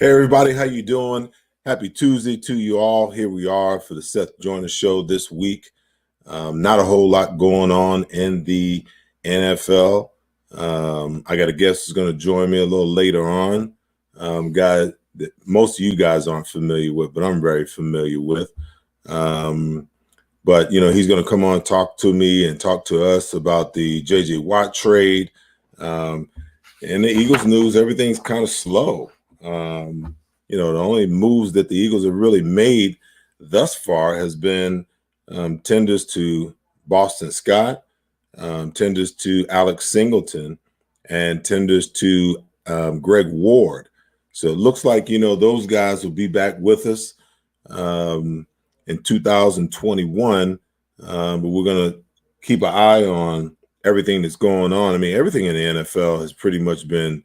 Hey everybody, how you doing? Happy Tuesday to you all. Here we are for the Seth Joyner show this week. Not a whole lot going on in the NFL. I got a guest who's going to join me a little later on. Guy that most of you guys aren't familiar with, but I'm very familiar with. But he's going to come on, talk to me and talk to us about the J.J. Watt trade. And the Eagles news, everything's kind of slow. The only moves that the Eagles have really made thus far has been tenders to Boston Scott, tenders to Alex Singleton, and tenders to Greg Ward. So it looks like, those guys will be back with us in 2021, but we're going to keep an eye on everything that's going on. I mean, everything in the NFL has pretty much been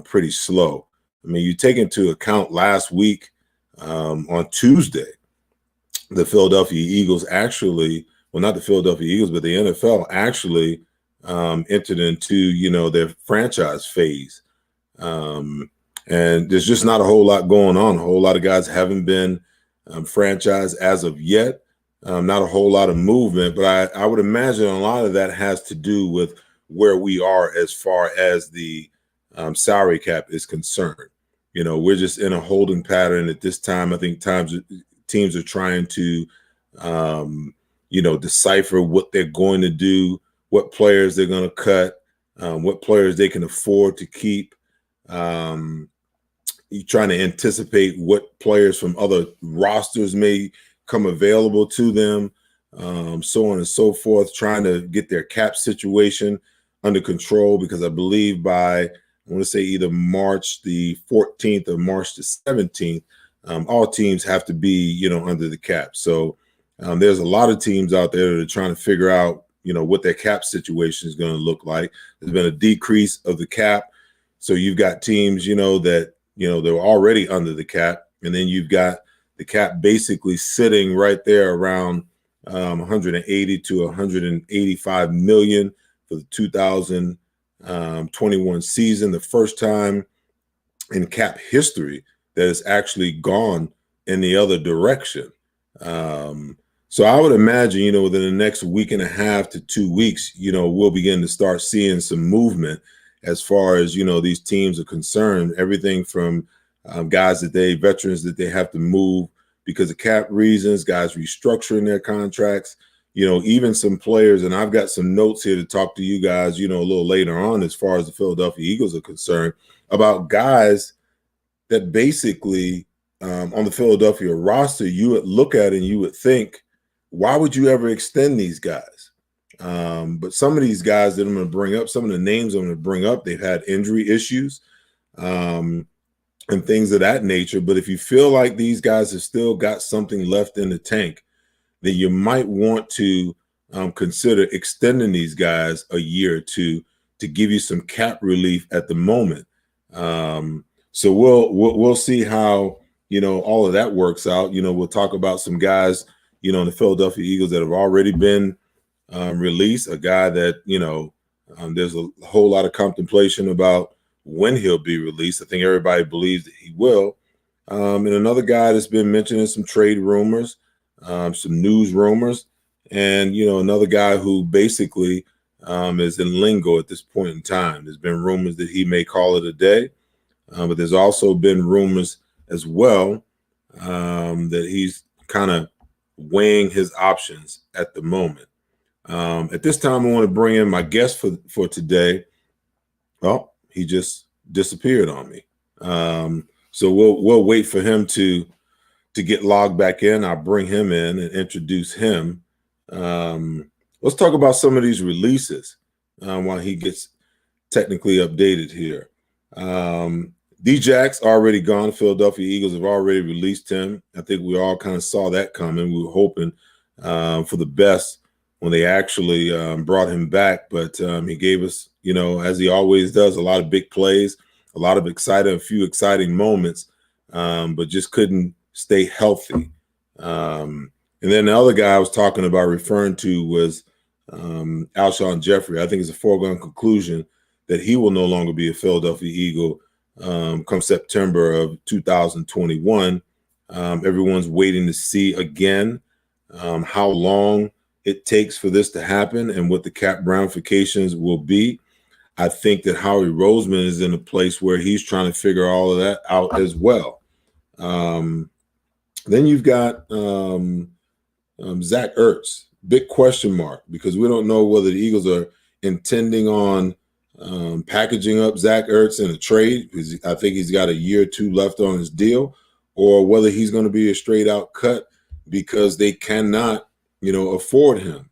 pretty slow. I mean, you take into account last week on Tuesday, the Philadelphia Eagles actually, well, not the Philadelphia Eagles, but the NFL actually entered into, their franchise phase. And there's just not a whole lot going on. A whole lot of guys haven't been franchised as of yet. Not a whole lot of movement, but I would imagine a lot of that has to do with where we are as far as the salary cap is concerned. We're just in a holding pattern at this time. I think teams are trying to, decipher what they're going to do, what players they're going to cut, what players they can afford to keep. You're trying to anticipate what players from other rosters may come available to them, so on and so forth, trying to get their cap situation under control, because I believe by, I want to say either March the 14th or March the 17th, all teams have to be, under the cap. So there's a lot of teams out there that are trying to figure out, what their cap situation is going to look like. There's been a decrease of the cap. So you've got teams, that, they're already under the cap. And then you've got the cap basically sitting right there around 180 to 185 million for the 2021 season, the first time in cap history that it's actually gone in the other direction. So I would imagine, within the next week and a half to 2 weeks, we'll begin to start seeing some movement as far as, these teams are concerned. Everything from veterans that they have to move because of cap reasons, guys restructuring their contracts, even some players, and I've got some notes here to talk to you guys, a little later on as far as the Philadelphia Eagles are concerned, about guys that basically on the Philadelphia roster, you would look at and you would think, why would you ever extend these guys? But some of these guys that I'm going to bring up, some of the names I'm going to bring up, they've had injury issues and things of that nature. But if you feel like these guys have still got something left in the tank, then you might want to consider extending these guys a year or two to give you some cap relief at the moment. So we'll see how all of that works out. We'll talk about some guys in the Philadelphia Eagles that have already been released. A guy that there's a whole lot of contemplation about when he'll be released. I think everybody believes that he will. And another guy that's been mentioned in some trade rumors, some news rumors, and another guy who basically is in lingo at this point in time. There's been rumors that he may call it a day, but there's also been rumors as well that he's kind of weighing his options at the moment. At this time, I want to bring in my guest for today. Oh, he just disappeared on me. So we'll wait for him to get logged back in. I'll bring him in and introduce him. Let's talk about some of these releases while he gets technically updated here. D-Jack's already gone. Philadelphia Eagles have already released him. I think we all kind of saw that coming. We were hoping for the best when they actually brought him back. But he gave us, as he always does, a lot of big plays, a lot of a few exciting moments, but just couldn't stay healthy. And then the other guy I was talking about, referring to, was Shawn Jeffrey. I think it's a foregone conclusion that he will no longer be a Philadelphia Eagle come September of 2021. Everyone's waiting to see again how long it takes for this to happen and what the cap ramifications will be. I think that Howie Roseman is in a place where he's trying to figure all of that out as well. Then you've got Zach Ertz, big question mark, because we don't know whether the Eagles are intending on packaging up Zach Ertz in a trade, because I think he's got a year or two left on his deal, or whether he's going to be a straight out cut because they cannot, afford him.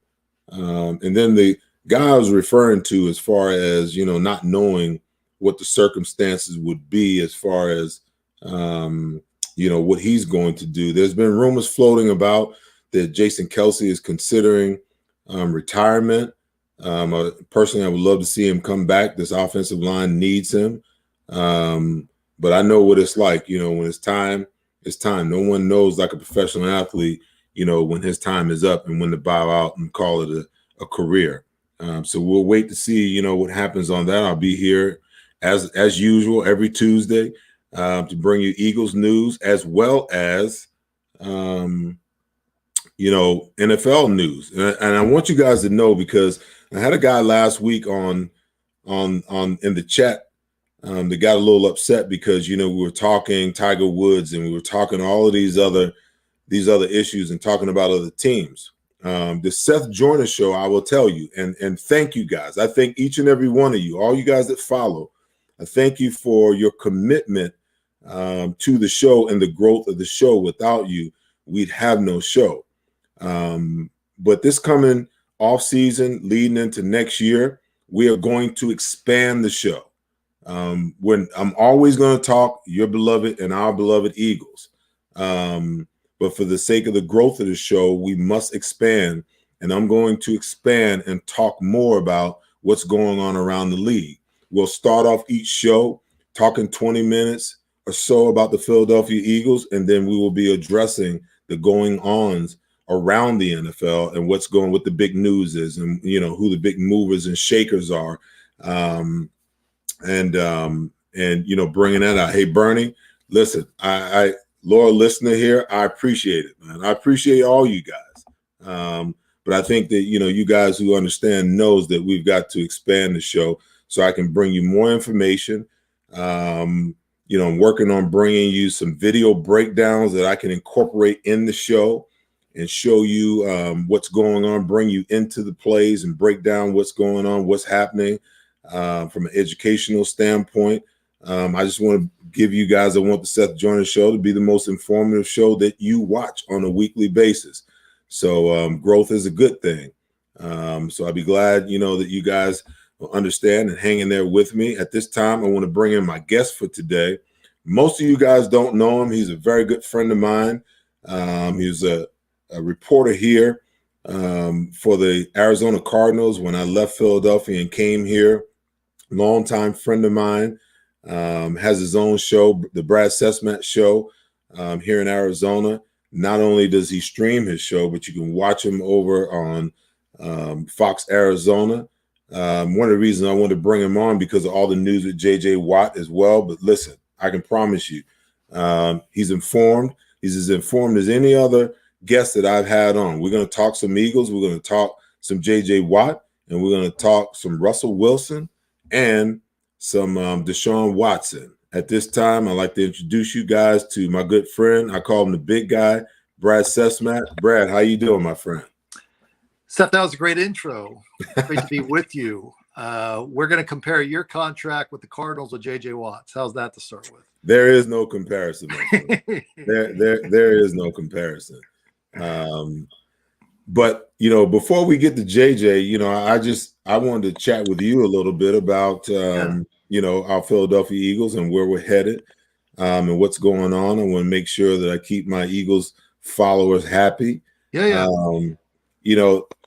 And then the guy I was referring to, as far as, not knowing what the circumstances would be as far as, what he's going to do. There's been rumors floating about that Jason Kelce is considering retirement. Personally, I would love to see him come back. This offensive line needs him. But I know what it's like, when it's time, it's time. No one knows, like a professional athlete, when his time is up and when to bow out and call it a career. So we'll wait to see, what happens on that. I'll be here as usual every Tuesday to bring you Eagles news, as well as NFL news. And I want you guys to know, because I had a guy last week on in the chat that got a little upset because, we were talking Tiger Woods and we were talking all of these other issues and talking about other teams. The Seth Joyner show, I will tell you, and thank you guys. I thank each and every one of you, all you guys that follow. I thank you for your commitment to the show and the growth of the show. Without you, we'd have no show. But this coming off season, leading into next year, we are going to expand the show. When I'm always going to talk your beloved and our beloved Eagles. But for the sake of the growth of the show, we must expand. And I'm going to expand and talk more about what's going on around the league. We'll start off each show talking 20 minutes or so about the Philadelphia Eagles, and then we will be addressing the going-ons around the NFL and what the big news is, and who the big movers and shakers are, and bringing that out. Hey, Bernie, listen, I loyal listener here, I appreciate it, man. I appreciate all you guys. But I think that you guys who understand knows that we've got to expand the show so I can bring you more information. I'm working on bringing you some video breakdowns that I can incorporate in the show and show you what's going on, bring you into the plays and break down what's going on, what's happening from an educational standpoint. I just want to give you guys, I want the Seth Joyner show to be the most informative show that you watch on a weekly basis. So growth is a good thing. So I'd be glad, that you guys will understand and hang in there with me. At this time, I want to bring in my guest for today. Most of you guys don't know him. He's a very good friend of mine. He was a reporter here for the Arizona Cardinals when I left Philadelphia and came here. Longtime friend of mine, has his own show, the Brad Sesmat Show, here in Arizona. Not only does he stream his show, but you can watch him over on Fox Arizona. One of the reasons I wanted to bring him on because of all the news with J.J. Watt as well. But listen, I can promise you, he's informed. He's as informed as any other guest that I've had on. We're going to talk some Eagles. We're going to talk some J.J. Watt, and we're going to talk some Russell Wilson and some Deshaun Watson. At this time, I'd like to introduce you guys to my good friend. I call him the big guy, Brad Sesmat. Brad, how you doing, my friend? Seth, that was a great intro. Great to be with you. We're going to compare your contract with the Cardinals with J.J. Watts. How's that to start with? There is no comparison. there is no comparison. But before we get to JJ, I wanted to chat with you a little bit about our Philadelphia Eagles and where we're headed and what's going on. I want to make sure that I keep my Eagles followers happy. Yeah.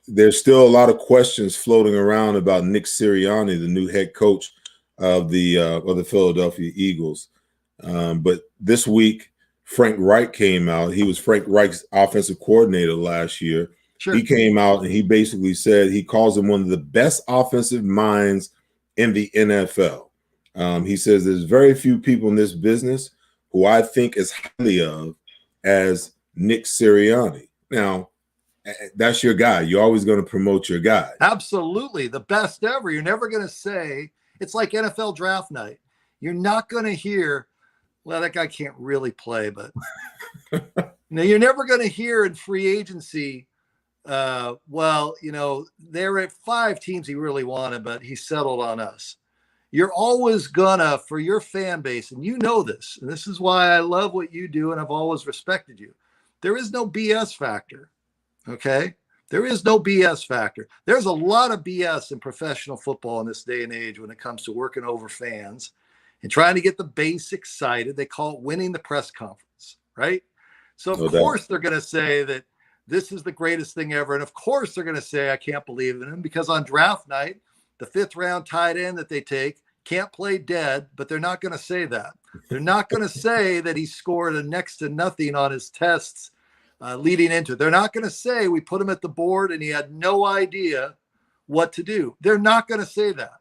There's still a lot of questions floating around about Nick Sirianni, the new head coach of the Philadelphia Eagles. But this week, Frank Reich came out. He was Frank Reich's offensive coordinator last year. Sure. He came out and he basically said he calls him one of the best offensive minds in the NFL. He says there's very few people in this business who I think as highly of as Nick Sirianni. Now, that's your guy. You're always going to promote your guy. Absolutely. The best ever. You're never going to say, it's like NFL draft night. You're not going to hear, well, that guy can't really play, but now you're never going to hear in free agency, well, there are 5 teams he really wanted, but he settled on us. You're always gonna, for your fan base, and you know this, and this is why I love what you do, and I've always respected you. There is no BS factor, okay? There is no BS factor. There's a lot of BS in professional football in this day and age when it comes to working over fans and trying to get the base excited. They call it winning the press conference, right? So, of course, they're going to say that this is the greatest thing ever. And, of course, they're going to say, I can't believe in him, because on draft night, the 5th-round tight end that they take can't play dead, but they're not going to say that. They're not going to say that he scored a next to nothing on his tests leading into it. They're not going to say we put him at the board and he had no idea what to do. They're not going to say that,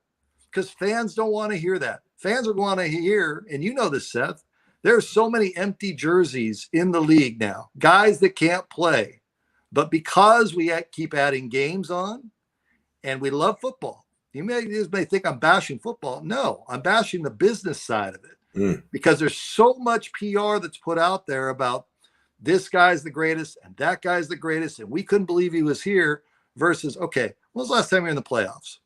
because fans don't want to hear that. Fans are going to hear, and you know this, Seth, there's so many empty jerseys in the league now, guys that can't play. But because we keep adding games on and we love football, you may think I'm bashing football. No, I'm bashing the business side of it, because there's so much PR that's put out there about this guy's the greatest and that guy's the greatest, and we couldn't believe he was here, versus, okay, when was the last time you were in the playoffs?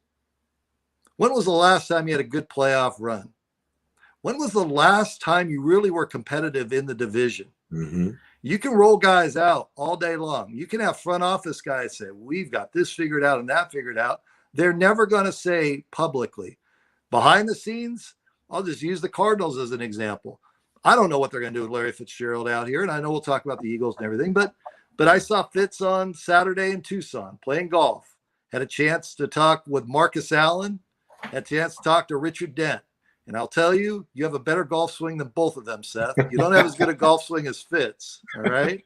When was the last time you had a good playoff run? When was the last time you really were competitive in the division? Mm-hmm. You can roll guys out all day long. You can have front office guys say, we've got this figured out and that figured out. They're never going to say publicly. Behind the scenes, I'll just use the Cardinals as an example. I don't know what they're going to do with Larry Fitzgerald out here, and I know we'll talk about the Eagles and everything, but I saw Fitz on Saturday in Tucson playing golf. Had a chance to talk with Marcus Allen, had a chance to talk to Richard Dent. And I'll tell you, you have a better golf swing than both of them, Seth. You don't have as good a golf swing as Fitz, all right?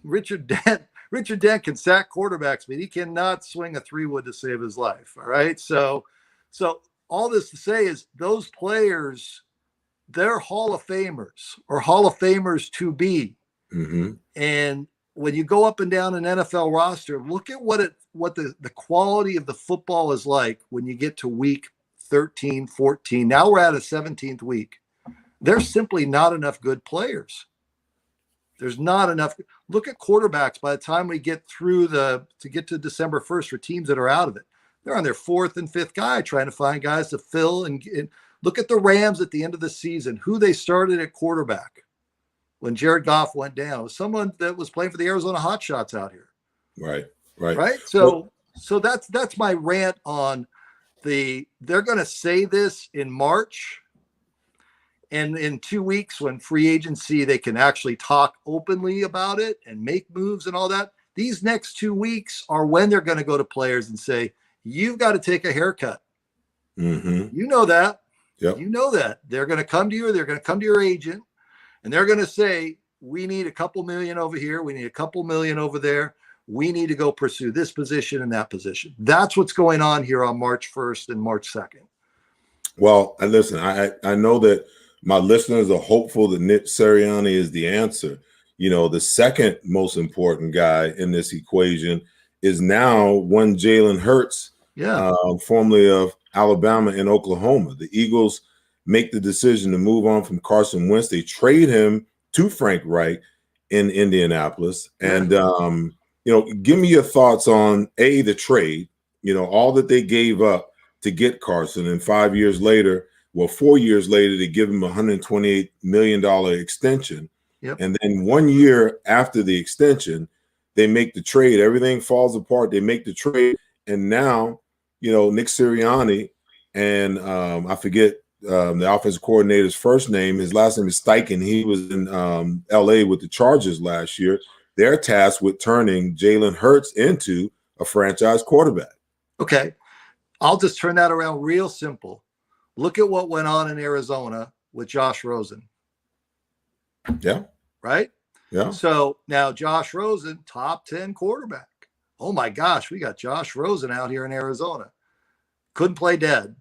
Richard Dent can sack quarterbacks, but he cannot swing a 3-wood to save his life, all right? So all this to say is those players, they're Hall of Famers or Hall of Famers to be. Mm-hmm. And when you go up and down an NFL roster, look at what the quality of the football is like when you get to week 13, 14. Now we're at a 17th week. There's simply not enough good players. There's not enough. Look at quarterbacks. By the time we get through to get to December 1st for teams that are out of it, they're on their 4th and 5th guy trying to find guys to fill. And look at the Rams at the end of the season, who they started at quarterback when Jared Goff went down. It was someone that was playing for the Arizona Hotshots out here. Right. So that's my rant on they're going to say this in March, and in 2 weeks when free agency, they can actually talk openly about it and make moves and all that. These next 2 weeks are when they're going to go to players and say, you've got to take a haircut. Mm-hmm. You know that. Yep. You know that. They're going to come to you, or they're going to come to your agent, and they're going to say, we need a couple million over here. We need a couple million over there. We need to go pursue this position and that position. That's what's going on here on March 1st and March 2nd. Well, and listen, I know that my listeners are hopeful that Nick Sirianni is the answer. The second most important guy in this equation is now one Jalen Hurts, formerly of Alabama and Oklahoma. The Eagles make the decision to move on from Carson Wentz. They trade him to Frank Reich in Indianapolis. And, give me your thoughts on the trade, all that they gave up to get Carson, and 4 years later, they give him a $128 million extension. Yep. And then 1 year after the extension, they make the trade. Everything falls apart. They make the trade. And now, Nick Sirianni and I forget the offensive coordinator's first name. His last name is Steichen. He was in L.A. with the Chargers last year. They're tasked with turning Jalen Hurts into a franchise quarterback. Okay. I'll just turn that around real simple. Look at what went on in Arizona with Josh Rosen. Yeah. Right? Yeah. So now Josh Rosen, top 10 quarterback. Oh my gosh, we got Josh Rosen out here in Arizona. Couldn't play dead.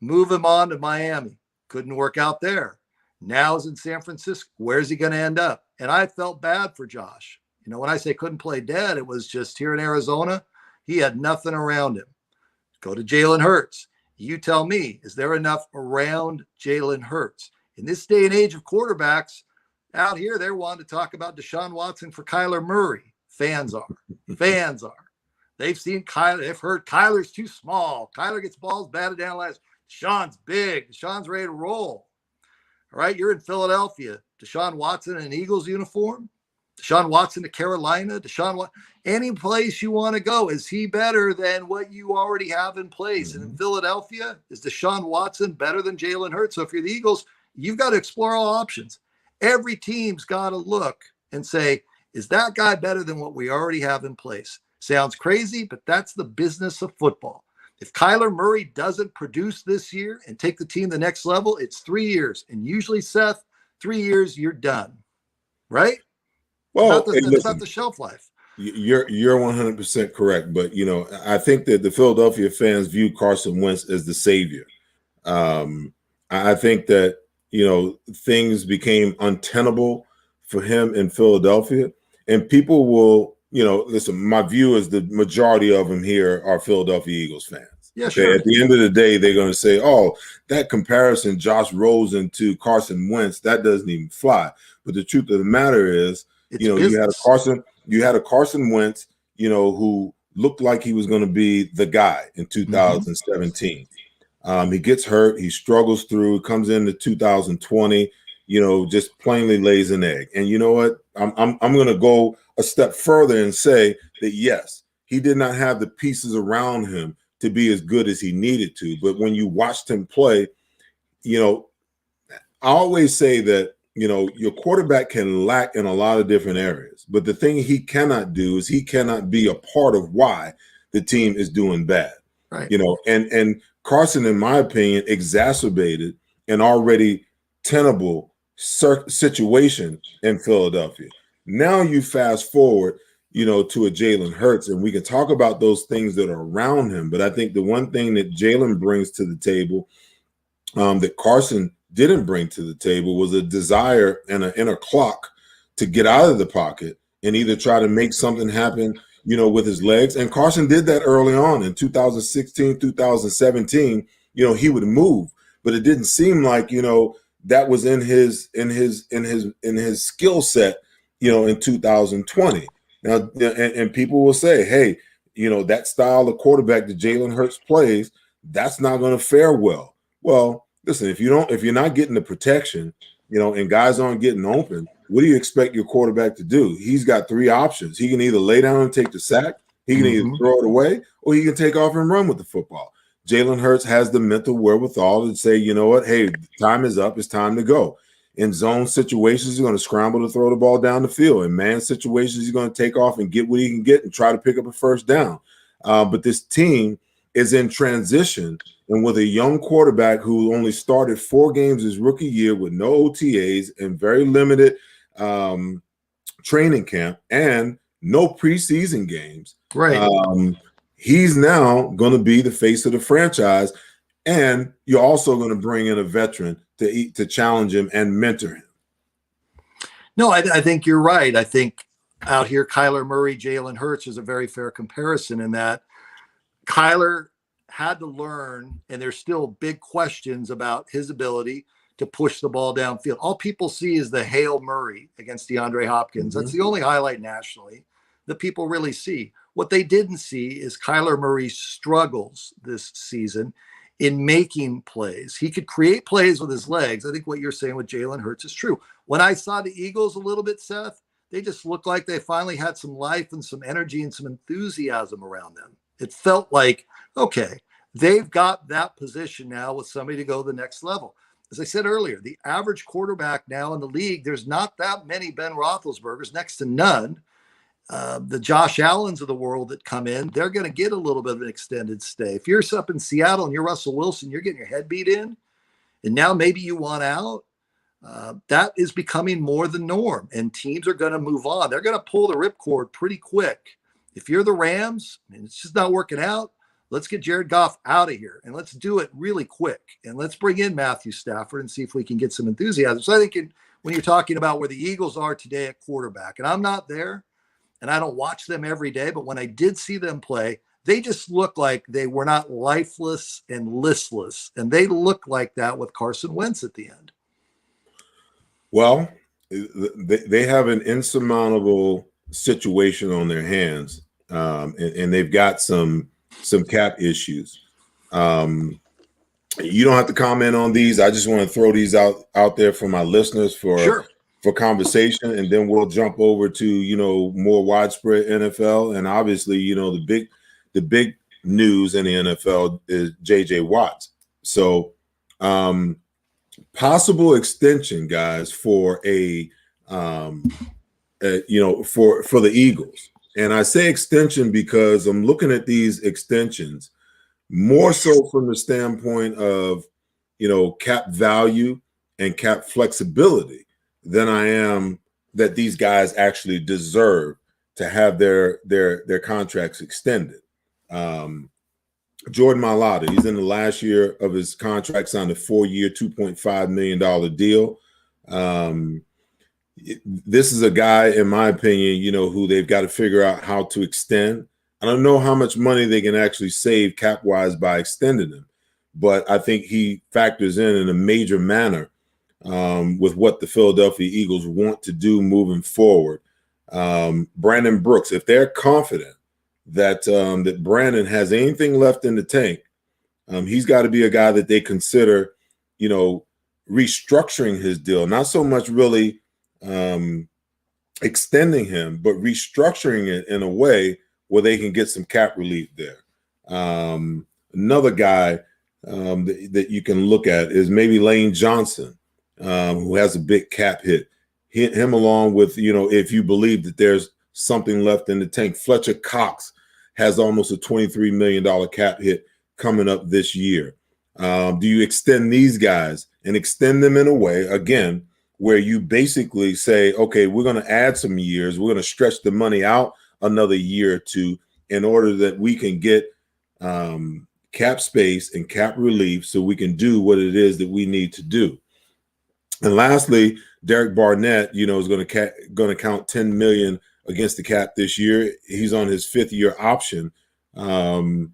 Move him on to Miami. Couldn't work out there. Now he's in San Francisco. Where's he going to end up? And I felt bad for Josh. You know, when I say couldn't play dead, it was just here in Arizona, he had nothing around him. Go to Jalen Hurts. You tell me, is there enough around Jalen Hurts? In this day and age of quarterbacks, out here, they're wanting to talk about Deshaun Watson for Kyler Murray. Fans are. Fans are. They've seen Kyler. They've heard Kyler's too small. Kyler gets balls batted down last. Deshaun's big. Deshaun's ready to roll. All right, you're in Philadelphia. Deshaun Watson in an Eagles uniform. Deshaun Watson to Carolina. Any place you want to go. Is he better than what you already have in place? And in Philadelphia, is Deshaun Watson better than Jalen Hurts? So if you're the Eagles, you've got to explore all options. Every team's got to look and say, is that guy better than what we already have in place? Sounds crazy, but that's the business of football. If Kyler Murray doesn't produce this year and take the team to the next level, it's 3 years. And usually, Seth, 3 years, you're done. Right? Well, it's about the shelf life. You're 100% correct. But, you know, I think that the Philadelphia fans view Carson Wentz as the savior. I think that, you know, things became untenable for him in Philadelphia. And people will, you know, listen, my view is the majority of them here are Philadelphia Eagles fans. Yeah, okay? sure. At the end of the day, they're going to say, oh, that comparison, Josh Rosen to Carson Wentz, that doesn't even fly. But the truth of the matter is, you know, you had a Carson Wentz, you know, who looked like he was going to be the guy in 2017. He gets hurt. He struggles through, comes into 2020, you know, just plainly lays an egg. And you know what? I'm going to go a step further and say that, yes, he did not have the pieces around him to be as good as he needed to. But when you watched him play, you know, I always say that, you know, your quarterback can lack in a lot of different areas. But the thing he cannot do is he cannot be a part of why the team is doing bad. Right. You know, and Carson, in my opinion, exacerbated an already tenable situation in Philadelphia. Now you fast forward, you know, to a Jalen Hurts, and we can talk about those things that are around him. But I think the one thing that Jalen brings to the table that Carson didn't bring to the table was a desire and an inner clock to get out of the pocket and either try to make something happen, you know, with his legs. And Carson did that early on in 2016, 2017. You know, he would move, but it didn't seem like, you know, that was in his skill set, you know, in 2020. Now, and people will say, hey, you know, that style of quarterback that Jalen Hurts plays, that's not going to fare well. Well, listen, if you're not getting the protection, you know, and guys aren't getting open, what do you expect your quarterback to do? He's got three options. He can either lay down and take the sack, he can either throw it away, or he can take off and run with the football. Jalen Hurts has the mental wherewithal to say, you know what, hey, time is up. It's time to go. In zone situations, he's going to scramble to throw the ball down the field. In man situations, he's going to take off and get what he can get and try to pick up a first down. But this team is in transition, and with a young quarterback who only started 4 games his rookie year with no OTAs and very limited training camp and no preseason games. Right. He's now going to be the face of the franchise, and you're also going to bring in a veteran to challenge him and mentor him. No, I think you're right. I think out here, Kyler Murray, Jalen Hurts is a very fair comparison in that Kyler had to learn, and there's still big questions about his ability to push the ball downfield. All people see is the Hail Murray against DeAndre Hopkins. That's the only highlight nationally that people really see. What they didn't see is Kyler Murray's struggles this season in making plays. He could create plays with his legs. I think what you're saying with Jalen Hurts is true. When I saw the Eagles a little bit, Seth, they just looked like they finally had some life and some energy and some enthusiasm around them. It felt like, okay, they've got that position now with somebody to go the next level. As I said earlier, the average quarterback now in the league, there's not that many Ben Roethlisbergers, next to none. The Josh Allens of the world that come in, they're going to get a little bit of an extended stay. If you're up in Seattle and you're Russell Wilson, you're getting your head beat in, and now maybe you want out, that is becoming more the norm, and teams are going to move on. They're going to pull the ripcord pretty quick. If you're the Rams and it's just not working out, let's get Jared Goff out of here and let's do it really quick. And let's bring in Matthew Stafford and see if we can get some enthusiasm. So I think when you're talking about where the Eagles are today at quarterback, and I'm not there and I don't watch them every day, but when I did see them play, they just look like they were not lifeless and listless. And they look like that with Carson Wentz at the end. Well, they have an insurmountable situation on their hands, and they've got some cap issues. You don't have to comment on these. I just want to throw these out there for my listeners for conversation, and then we'll jump over to more widespread NFL, and obviously the big news in the NFL is J.J. Watt. So. Possible extension, guys, for for the Eagles. And I say extension because I'm looking at these extensions more so from the standpoint of, cap value and cap flexibility than I am that these guys actually deserve to have their contracts extended. Jordan Milada, he's in the last year of his contract, signed a 4-year, $2.5 million deal. This is a guy, in my opinion, who they've got to figure out how to extend. I don't know how much money they can actually save cap-wise by extending him, but I think he factors in a major manner with what the Philadelphia Eagles want to do moving forward. Brandon Brooks, if they're confident that Brandon has anything left in the tank, he's got to be a guy that they consider, restructuring his deal, not so much really extending him, but restructuring it in a way where they can get some cap relief there. Another guy that you can look at is maybe Lane Johnson, who has a big cap hit. Him along with, if you believe that there's something left in the tank. Fletcher Cox has almost a $23 million cap hit coming up this year. Do you extend these guys and extend them in a way, again, where you basically say, okay, we're going to add some years. We're going to stretch the money out another year or two in order that we can get cap space and cap relief so we can do what it is that we need to do. And lastly, Derek Barnett, is going to count $10 million against the cap this year. He's on his 5th-year option. The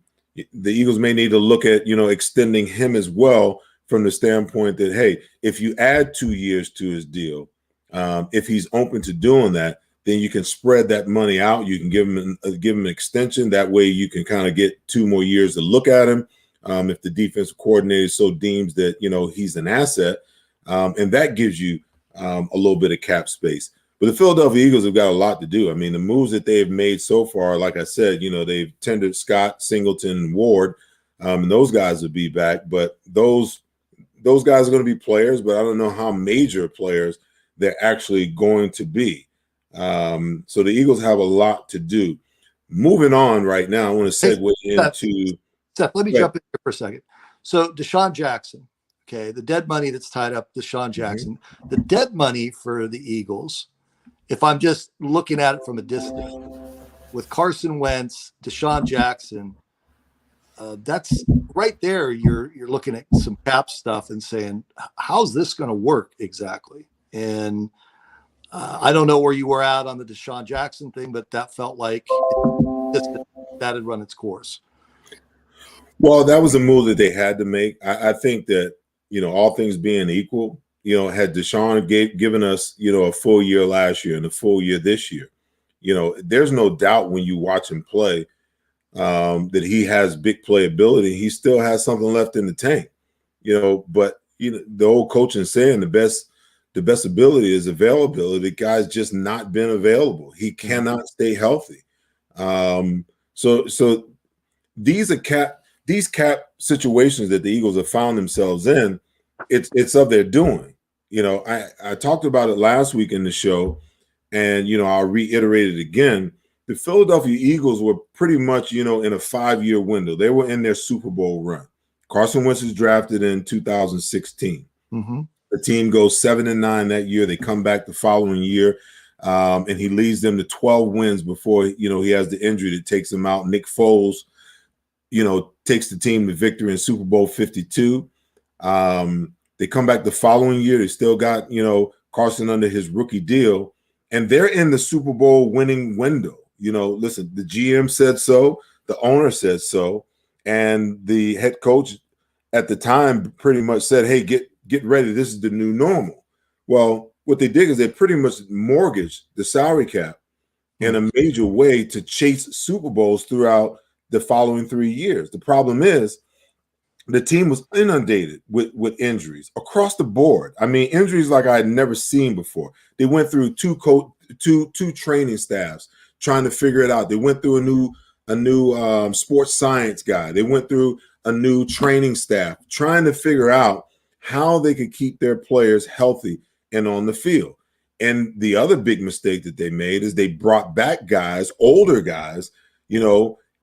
Eagles may need to look at, extending him as well from the standpoint that, hey, if you add 2 years to his deal, if he's open to doing that, then you can spread that money out. You can give him an extension. That way you can kind of get 2 more years to look at him if the defensive coordinator so deems that, he's an asset. And that gives you a little bit of cap space. But the Philadelphia Eagles have got a lot to do. I mean, the moves that they've made so far, like I said, they've tendered Scott, Singleton, and Ward, and those guys will be back. But those guys are going to be players, but I don't know how major players they're actually going to be. So the Eagles have a lot to do. Moving on right now, I want to segue into – Seth, let me jump in here for a second. So Deshaun Jackson, okay, the dead money that's tied up Deshaun Jackson, the dead money for the Eagles – if I'm just looking at it from a distance, with Carson Wentz, Deshaun Jackson, that's right there. You're looking at some cap stuff and saying, how's this going to work exactly? And I don't know where you were at on the Deshaun Jackson thing, but that felt like that had run its course. Well, that was a move that they had to make. I think that, all things being equal, had Deshaun given us, a full year last year and a full year this year, there's no doubt when you watch him play that he has big playability. He still has something left in the tank, but, the old coaching saying the best ability is availability. The guy's just not been available. He cannot stay healthy. So these cap situations that the Eagles have found themselves in, it's of their doing. I talked about it last week in the show, and I'll reiterate it again. The Philadelphia Eagles were pretty much in a 5-year window. They were in their Super Bowl run. Carson Wentz was drafted in 2016. The team goes 7-9 that year. They come back the following year, and he leads them to 12 wins before he has the injury that takes him out. Nick Foles takes the team to victory in Super Bowl 52. They come back the following year. They still got, Carson under his rookie deal, and they're in the Super Bowl winning window. Listen, the GM said so, the owner said so, and the head coach at the time pretty much said, hey, get ready. This is the new normal. Well, what they did is they pretty much mortgaged the salary cap in a major way to chase Super Bowls throughout the following 3 years. The problem is the team was inundated with injuries across the board. I mean, injuries like I had never seen before. They went through two training staffs trying to figure it out. They went through a new sports science guy. They went through a new training staff trying to figure out how they could keep their players healthy and on the field. And the other big mistake that they made is they brought back guys, older guys,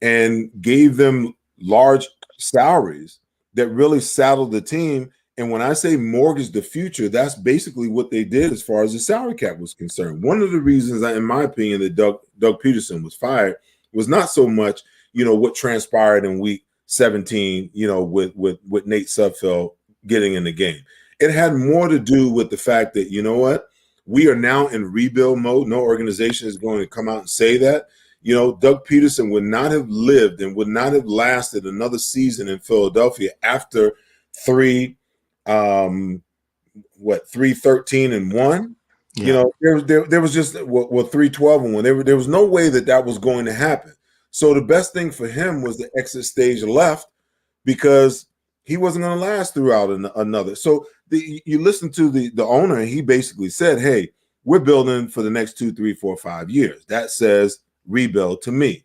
and gave them large salaries that really saddled the team. And when I say mortgage the future, that's basically what they did as far as the salary cap was concerned. One of the reasons, in my opinion, that Doug Peterson was fired was not so much, what transpired in week 17, with Nate Sudfeld getting in the game. It had more to do with the fact that, we are now in rebuild mode. No organization is going to come out and say that. Doug Peterson would not have lived and would not have lasted another season in Philadelphia after 3-13-1. Yeah. There was just 3-12-1. There was no way that was going to happen. So the best thing for him was the exit stage left, because he wasn't going to last throughout another. So you listen to the owner, and he basically said, hey, we're building for the next 2, 3, 4, 5 years. That says rebuild to me.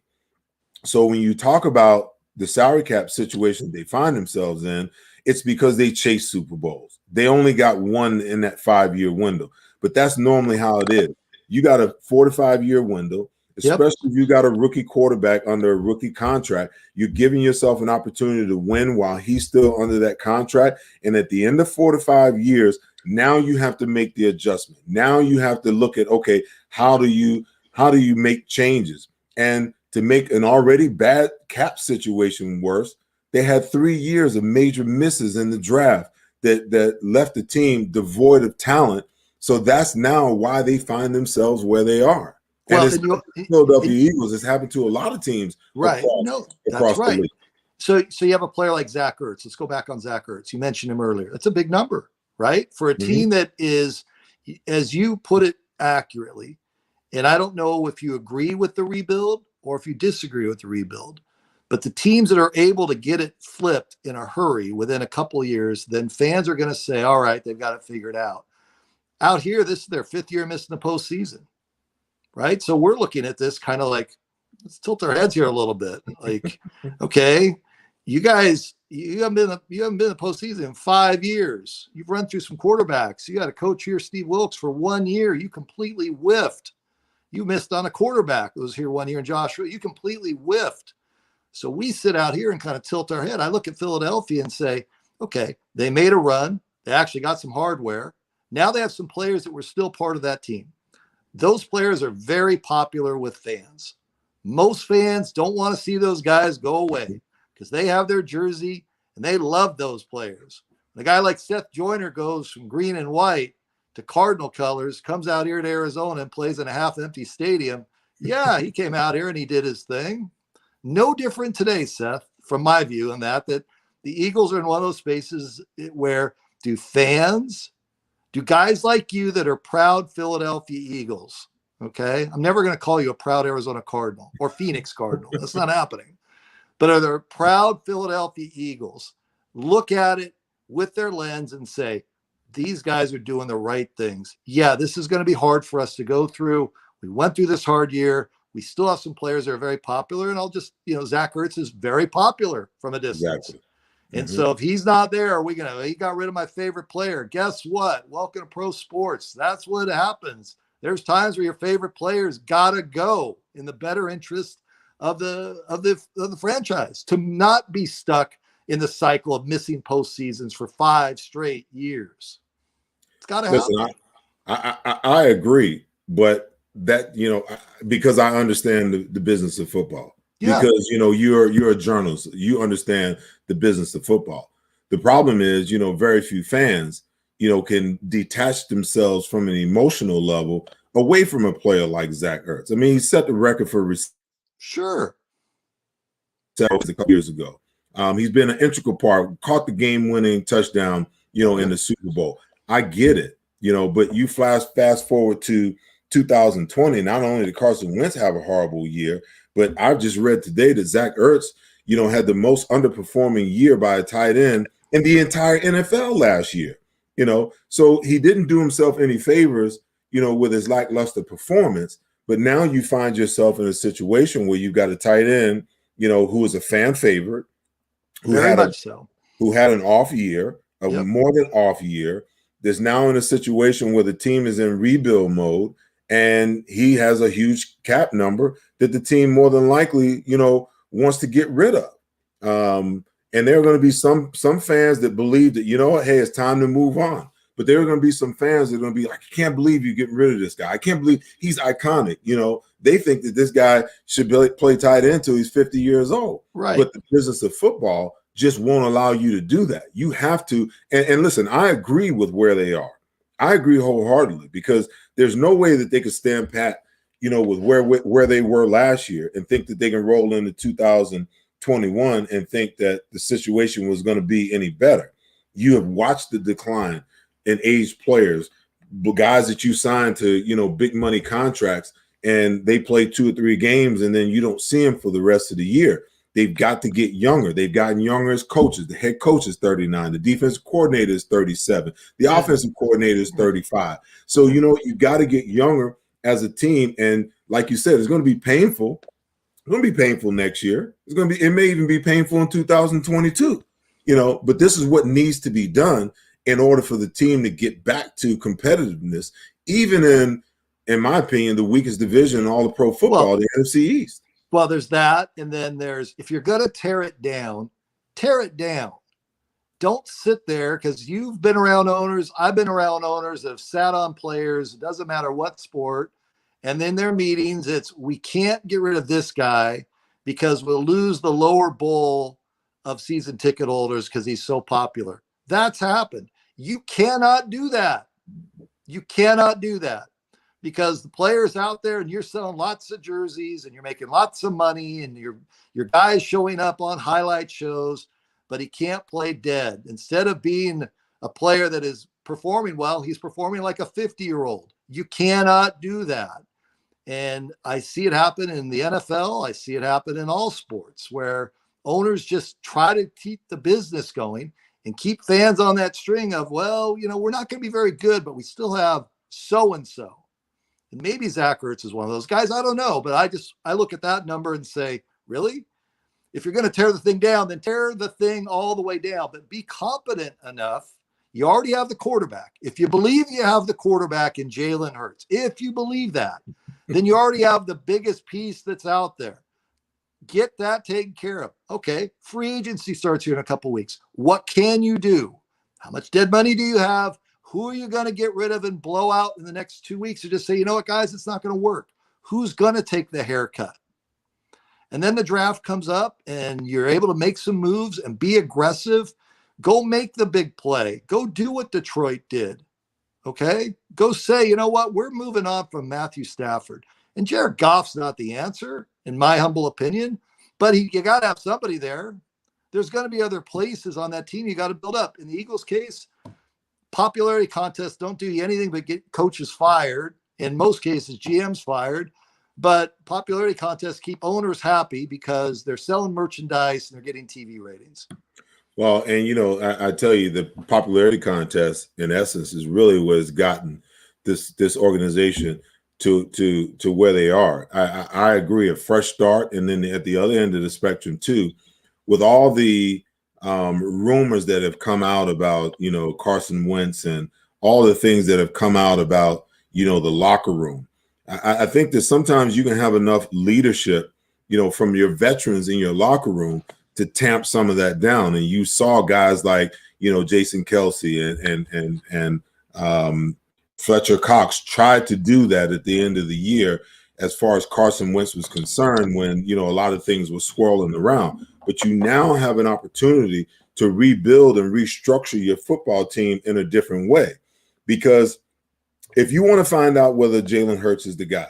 So when you talk about the salary cap situation they find themselves in, it's because they chase Super Bowls. They only got one in that 5-year window, but that's normally how it is. You got a 4 to 5 year window, especially if you got a rookie quarterback under a rookie contract. You're giving yourself an opportunity to win while he's still under that contract. And at the end of 4 to 5 years, now you have to make the adjustment. Now you have to look at, okay, how do you make changes? And to make an already bad cap situation worse, they had 3 years of major misses in the draft that left the team devoid of talent. So that's now why they find themselves where they are. Well, and it's Philadelphia Eagles. It's happened to a lot of teams, right? Across right. the league. So you have a player like Zach Ertz. Let's go back on Zach Ertz. You mentioned him earlier. That's a big number, right? For a team that is, as you put it accurately, and I don't know if you agree with the rebuild or if you disagree with the rebuild, but the teams that are able to get it flipped in a hurry within a couple of years, then fans are going to say, all right, they've got it figured out. Out here, this is their 5th year missing the postseason, right? So we're looking at this kind of like, let's tilt our heads here a little bit. Like, okay, you guys, you haven't been in the postseason in 5 years. You've run through some quarterbacks. You got a coach here, Steve Wilkes, for 1 year. You completely whiffed. You missed on a quarterback that was here 1 year, and Joshua, you completely whiffed. So we sit out here and kind of tilt our head. I look at Philadelphia and say, okay, they made a run. They actually got some hardware. Now they have some players that were still part of that team. Those players are very popular with fans. Most fans don't want to see those guys go away because they have their jersey and they love those players. A guy like Seth Joyner goes from green and white to Cardinal colors, comes out here to Arizona and plays in a half-empty stadium. Yeah, he came out here and he did his thing. No different today, Seth, from my view, in that the Eagles are in one of those spaces where do guys like you that are proud Philadelphia Eagles, okay? I'm never going to call you a proud Arizona Cardinal or Phoenix Cardinal. That's not happening. But are there proud Philadelphia Eagles look at it with their lens and say, these guys are doing the right things. Yeah, this is going to be hard for us to go through. We went through this hard year. We still have some players that are very popular. And I'll just, Zach Ertz is very popular from a distance. Exactly. And so if he's not there, he got rid of my favorite player. Guess what? Welcome to pro sports. That's what happens. There's times where your favorite players gotta go in the better interest of the franchise, to not be stuck in the cycle of missing postseasons for 5 straight years. It's gotta happen. I agree, but that, because I understand the business of football. Yeah, because you're a journalist. You understand the business of football. The problem is, very few fans, can detach themselves from an emotional level away from a player like Zach Ertz. I mean, he set the record for sure. a couple years ago. He's been an integral part, caught the game-winning touchdown, in the Super Bowl. I get it, but you fast forward to 2020. Not only did Carson Wentz have a horrible year, but I've just read today that Zach Ertz, had the most underperforming year by a tight end in the entire NFL last year. So he didn't do himself any favors, with his lackluster performance. But now you find yourself in a situation where you've got a tight end, who is a fan favorite, who Very much so. who had an off year, a Yep. more than off year, that's now in a situation where the team is in rebuild mode, and he has a huge cap number that the team more than likely, wants to get rid of. And there are going to be some fans that believe that, hey, it's time to move on. But there are going to be some fans that are going to be like, I can't believe you're getting rid of this guy. I can't believe he's iconic. They think that this guy should play tight end until he's 50 years old. Right. But the business of football just won't allow you to do that. You have to. And listen, I agree with where they are. I agree wholeheartedly, because there's no way that they could stand pat, with where they were last year and think that they can roll into 2021 and think that the situation was going to be any better. You have watched the decline in aged players, guys that you signed to, big money contracts, and they play 2 or 3 games and then you don't see them for the rest of the year. They've got to get younger. They've gotten younger as coaches. The head coach is 39. The defensive coordinator is 37. The offensive coordinator is 35. So, you got to get younger as a team. And like you said, it's going to be painful. It's going to be painful next year. It may even be painful in 2022, but this is what needs to be done in order for the team to get back to competitiveness, even in my opinion, the weakest division in all of pro football, the NFC East. Well, there's that. And then if you're going to tear it down. Don't sit there, because you've been around owners. I've been around owners that have sat on players. It doesn't matter what sport. And then their meetings, we can't get rid of this guy because we'll lose the lower bowl of season ticket holders because he's so popular. That's happened. You cannot do that. Because the players out there, and you're selling lots of jerseys and you're making lots of money, and your guy's showing up on highlight shows, but he can't play dead. Instead of being a player that is performing well, he's performing like a 50-year-old. You cannot do that. And I see it happen in the NFL. I see it happen in all sports, where owners just try to keep the business going and keep fans on that string of, well, we're not going to be very good, but we still have so-and-so. And maybe Zach Ertz is one of those guys. I don't know, but I look at that number and say, really? If you're going to tear the thing down, then tear the thing all the way down, but be competent enough. You already have the quarterback. If you believe you have the quarterback in Jalen Hurts, if you believe that, then you already have the biggest piece that's out there. Get that taken care of. Okay, free agency starts here in a couple weeks. What can you do? How much dead money do you have? Who are you going to get rid of and blow out in the next 2 weeks, or just say, you know what, guys, it's not going to work? Who's going to take the haircut? And then the draft comes up and you're able to make some moves and be aggressive. Go make the big play. Go do what Detroit did. Okay? Go say, you know what, we're moving on from Matthew Stafford. And Jared Goff's not the answer, in my humble opinion, but you got to have somebody there. There's going to be other places on that team you got to build up. In the Eagles' case, popularity contests don't do you anything but get coaches fired. In most cases, GMs fired. But popularity contests keep owners happy because they're selling merchandise and they're getting TV ratings. Well, and I tell you, the popularity contest, in essence, is really what has gotten this organization to where they are. I agree, a fresh start, and then at the other end of the spectrum too, with all the rumors that have come out about Carson Wentz and all the things that have come out about the locker room. I think that sometimes you can have enough leadership, from your veterans in your locker room to tamp some of that down. And you saw guys like, Jason Kelsey and Fletcher Cox tried to do that at the end of the year as far as Carson Wentz was concerned when, a lot of things were swirling around. But you now have an opportunity to rebuild and restructure your football team in a different way. Because if you want to find out whether Jalen Hurts is the guy,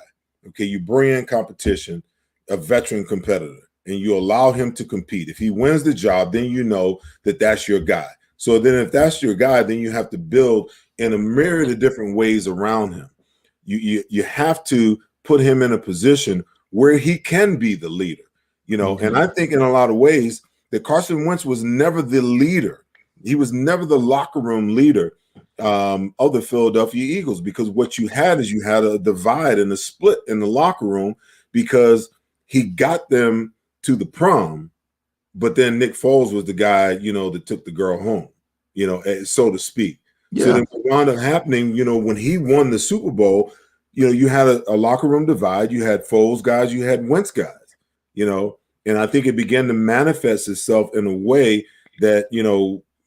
okay, you bring in competition, a veteran competitor, and you allow him to compete. If he wins the job, then you know that that's your guy. So then if that's your guy, then you have to build in a myriad of different ways around him. You have to put him in a position where he can be the leader, And I think in a lot of ways that Carson Wentz was never the leader. He was never the locker room leader of the Philadelphia Eagles, because what you had is you had a divide and a split in the locker room because he got them to the prom, but then Nick Foles was the guy, that took the girl home, so to speak. Yeah. So then what wound up happening, when he won the Super Bowl, you had a locker room divide. You had Foles guys, you had Wentz guys, and I think it began to manifest itself in a way that,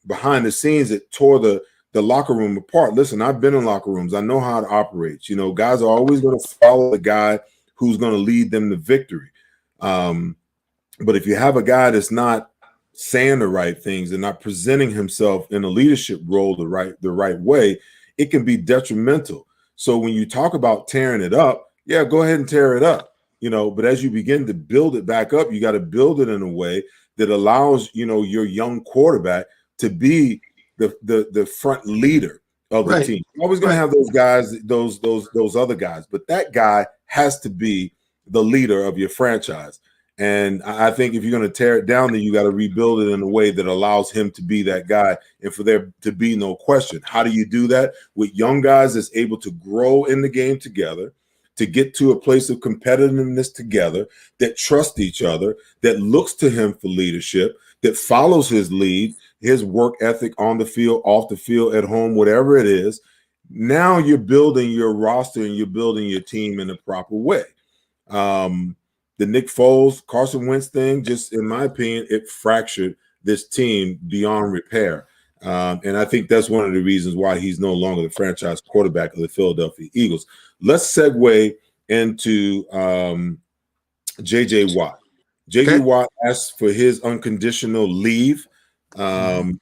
behind the scenes, it tore the locker room apart. Listen, I've been in locker rooms. I know how it operates. Guys are always going to follow the guy who's going to lead them to victory. But if you have a guy that's not saying the right things and not presenting himself in a leadership role the right way, it can be detrimental. So when you talk about tearing it up, yeah, go ahead and tear it up, but as you begin to build it back up, you got to build it in a way that allows, your young quarterback to be the front leader of the team. You're always going to have those guys, those other guys, but that guy has to be the leader of your franchise. And I think if you're going to tear it down, then you got to rebuild it in a way that allows him to be that guy and for there to be no question. How do you do that? With young guys that's able to grow in the game together, to get to a place of competitiveness together, that trust each other, that looks to him for leadership, that follows his lead, his work ethic on the field, off the field, at home, whatever it is. Now you're building your roster and you're building your team in a proper way. The Nick Foles, Carson Wentz thing, just in my opinion, it fractured this team beyond repair. And I think that's one of the reasons why he's no longer the franchise quarterback of the Philadelphia Eagles. Let's segue into J.J. Watt. J.J. Watt asked for his unconditional leave, from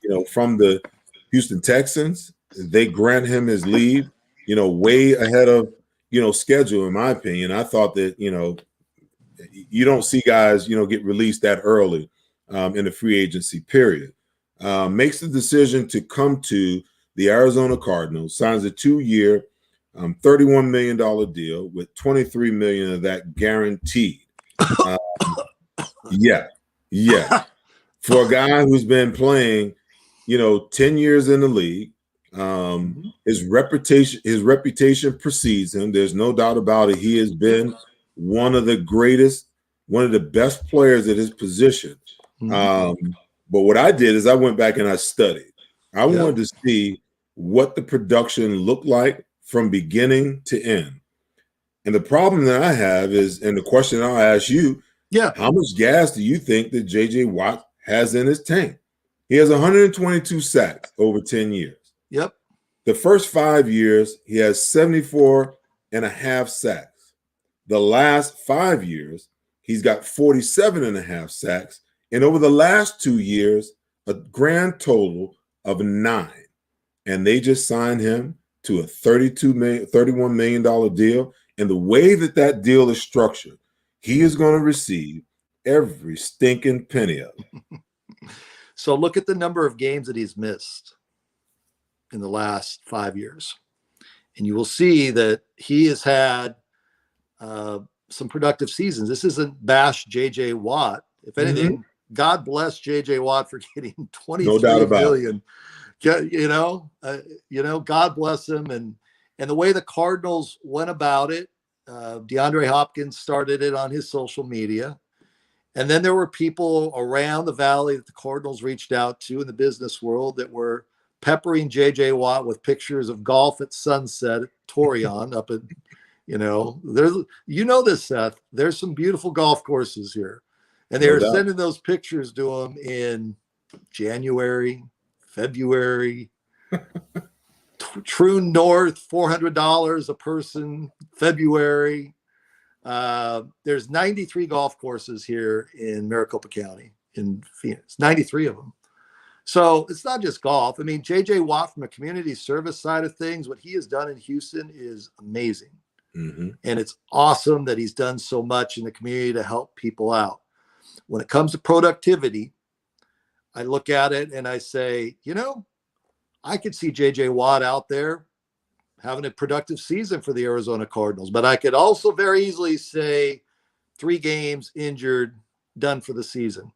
the Houston Texans. They grant him his leave, way ahead of, schedule, in my opinion. I thought that, you don't see guys, get released that early in the free agency period. Makes the decision to come to the Arizona Cardinals, signs a 2-year, $31 million deal with $23 million of that guaranteed. Yeah. For a guy who's been playing, 10 years in the league, his reputation precedes him. There's no doubt about it. He has been one of the greatest, one of the best players at his position. But what I did is I went back and I studied. I wanted to see what the production looked like from beginning to end. And the problem that I have is, and the question I'll ask you, how much gas do you think that J.J. Watt has in his tank? He has 122 sacks over 10 years. Yep. The first 5 years, he has 74 and a half sacks. The last 5 years, he's got 47 and a half sacks. And over the last 2 years, a grand total of 9. And they just signed him to a $31 million deal. And the way that deal is structured, he is going to receive every stinking penny of it. So look at the number of games that he's missed in the last 5 years. And you will see that he has had some productive seasons. This isn't bash J.J. Watt. If anything, God bless J.J. Watt for getting $23 million. God bless him. And the way the Cardinals went about it, DeAndre Hopkins started it on his social media. And then there were people around the valley that the Cardinals reached out to in the business world that were peppering J.J. Watt with pictures of golf at sunset at Torreon up at, this, Seth, there's some beautiful golf courses here. And they were sending those pictures to him in January, February. True North, $400 a person, February. There's 93 golf courses here in Maricopa County in Phoenix, 93 of them. So it's not just golf. I mean, J.J. Watt from a community service side of things, what he has done in Houston is amazing. Mm-hmm. And it's awesome that he's done so much in the community to help people out. When it comes to productivity, I look at it and I say, you know, I could see J.J. Watt out there having a productive season for the Arizona Cardinals. But I could also very easily say 3 games, injured, done for the season.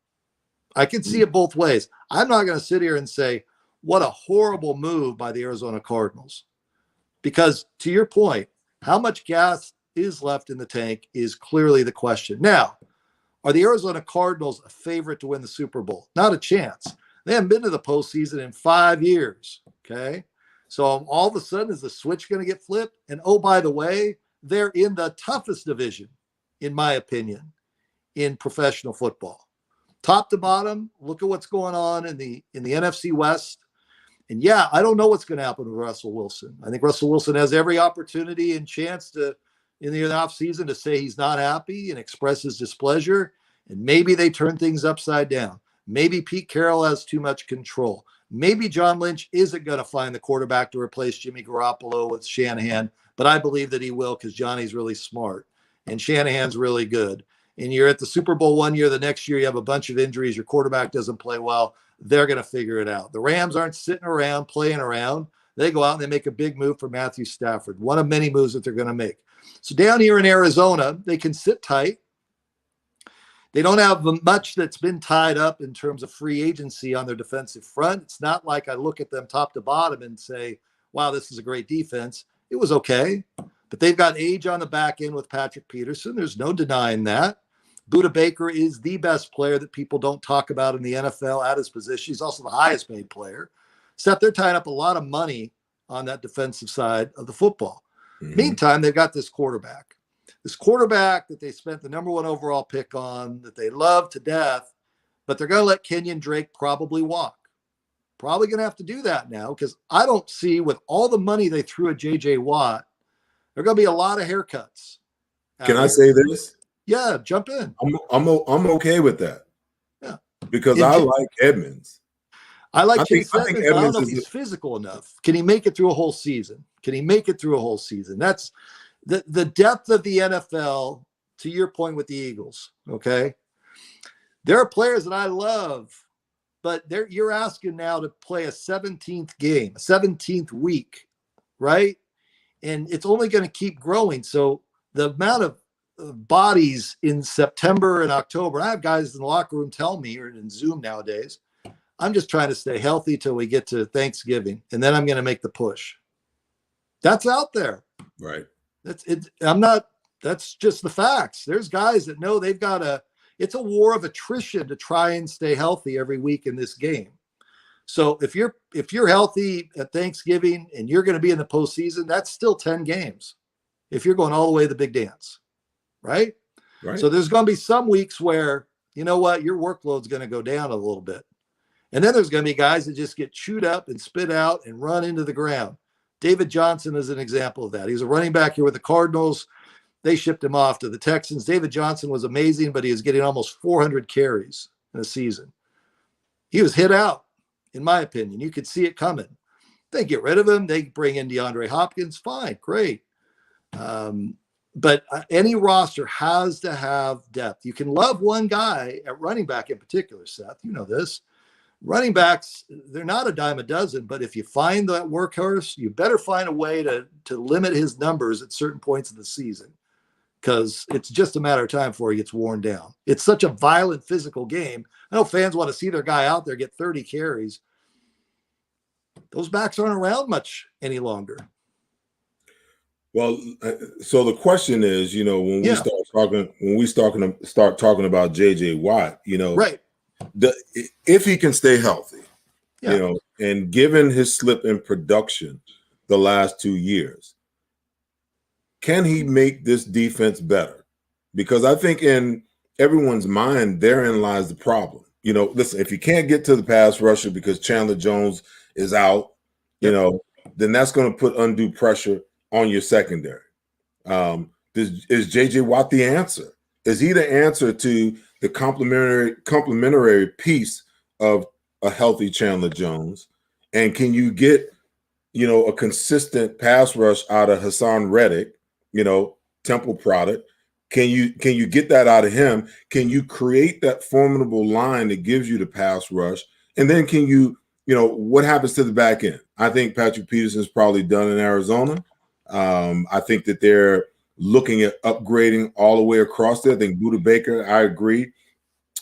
I can see it both ways. I'm not going to sit here and say, what a horrible move by the Arizona Cardinals. Because to your point, how much gas is left in the tank is clearly the question. Now, are the Arizona Cardinals a favorite to win the Super Bowl? Not a chance. They haven't been to the postseason in 5 years. Okay. So all of a sudden, is the switch going to get flipped? And oh, by the way, they're in the toughest division, in my opinion, in professional football. Top to bottom, look at what's going on in the NFC West. And yeah, I don't know what's going to happen with Russell Wilson. I think Russell Wilson has every opportunity and chance to, in the offseason, to say he's not happy and express his displeasure. And maybe they turn things upside down. Maybe Pete Carroll has too much control. Maybe John Lynch isn't going to find the quarterback to replace Jimmy Garoppolo with Shanahan, but I believe that he will because Johnny's really smart and Shanahan's really good. And you're at the Super Bowl one year, the next year you have a bunch of injuries, your quarterback doesn't play well, they're going to figure it out. The Rams aren't sitting around playing around. They go out and they make a big move for Matthew Stafford, one of many moves that they're going to make. So down here in Arizona, they can sit tight. They don't have much that's been tied up in terms of free agency on their defensive front. It's not like I look at them top to bottom and say, wow, this is a great defense. It was okay. But they've got age on the back end with Patrick Peterson. There's no denying that. Budda Baker is the best player that people don't talk about in the NFL at his position. He's also the highest paid player. Seth, they're tying up a lot of money on that defensive side of the football. Mm-hmm. Meantime, they've got this quarterback that they spent the number 1 overall pick on, that they love to death, but they're going to let Kenyon Drake probably walk. Probably going to have to do that now because I don't see, with all the money they threw at J.J. Watt, there are going to be a lot of haircuts. Can I say this? Yeah, jump in. I'm okay with that. Yeah, because I like Edmonds. I like Chase Edmonds. I don't know if he's physical enough. Can he make it through a whole season? That's the depth of the NFL. To your point with the Eagles, okay. There are players that I love, but you're asking now to play a 17th game, a 17th week, right? And it's only going to keep growing. So the amount of bodies in September and October, I have guys in the locker room tell me, or in Zoom nowadays, I'm just trying to stay healthy till we get to Thanksgiving, and then I'm going to make the push. That's out there. Right. That's it. That's just the facts. There's guys that know they've got it's a war of attrition to try and stay healthy every week in this game. So if you're healthy at Thanksgiving and you're going to be in the postseason, that's still 10 games. If you're going all the way to the big dance, right? So there's going to be some weeks where, you know what, your workload's going to go down a little bit. And then there's going to be guys that just get chewed up and spit out and run into the ground. David Johnson is an example of that. He's a running back here with the Cardinals. They shipped him off to the Texans. David Johnson was amazing, but he was getting almost 400 carries in a season. He was hit out, in my opinion. You could see it coming. They get rid of him. They bring in DeAndre Hopkins. Fine, great. But any roster has to have depth. You can love one guy at running back in particular, Seth. You know this. Running backs, they're not a dime a dozen, but if you find that workhorse, you better find a way to limit his numbers at certain points of the season, because it's just a matter of time before he gets worn down. It's such a violent, physical game. I know fans want to see their guy out there get 30 carries. Those backs aren't around much any longer. Well, so the question is, when we start talking about J.J. Watt, right. If he can stay healthy, and given his slip in production the last 2 years, can he make this defense better? Because I think in everyone's mind, therein lies the problem. Listen, if you can't get to the pass rusher because Chandler Jones is out, then that's going to put undue pressure on your secondary. The Is J.J. Watt the answer? Is he the answer to the complementary piece of a healthy Chandler Jones? And can you get, a consistent pass rush out of Hassan Reddick, Temple product? Can you get that out of him? Can you create that formidable line that gives you the pass rush? And then can you, what happens to the back end? I think Patrick Peterson's probably done in Arizona. I think that they're looking at upgrading all the way across there. I think Budda Baker, I agree.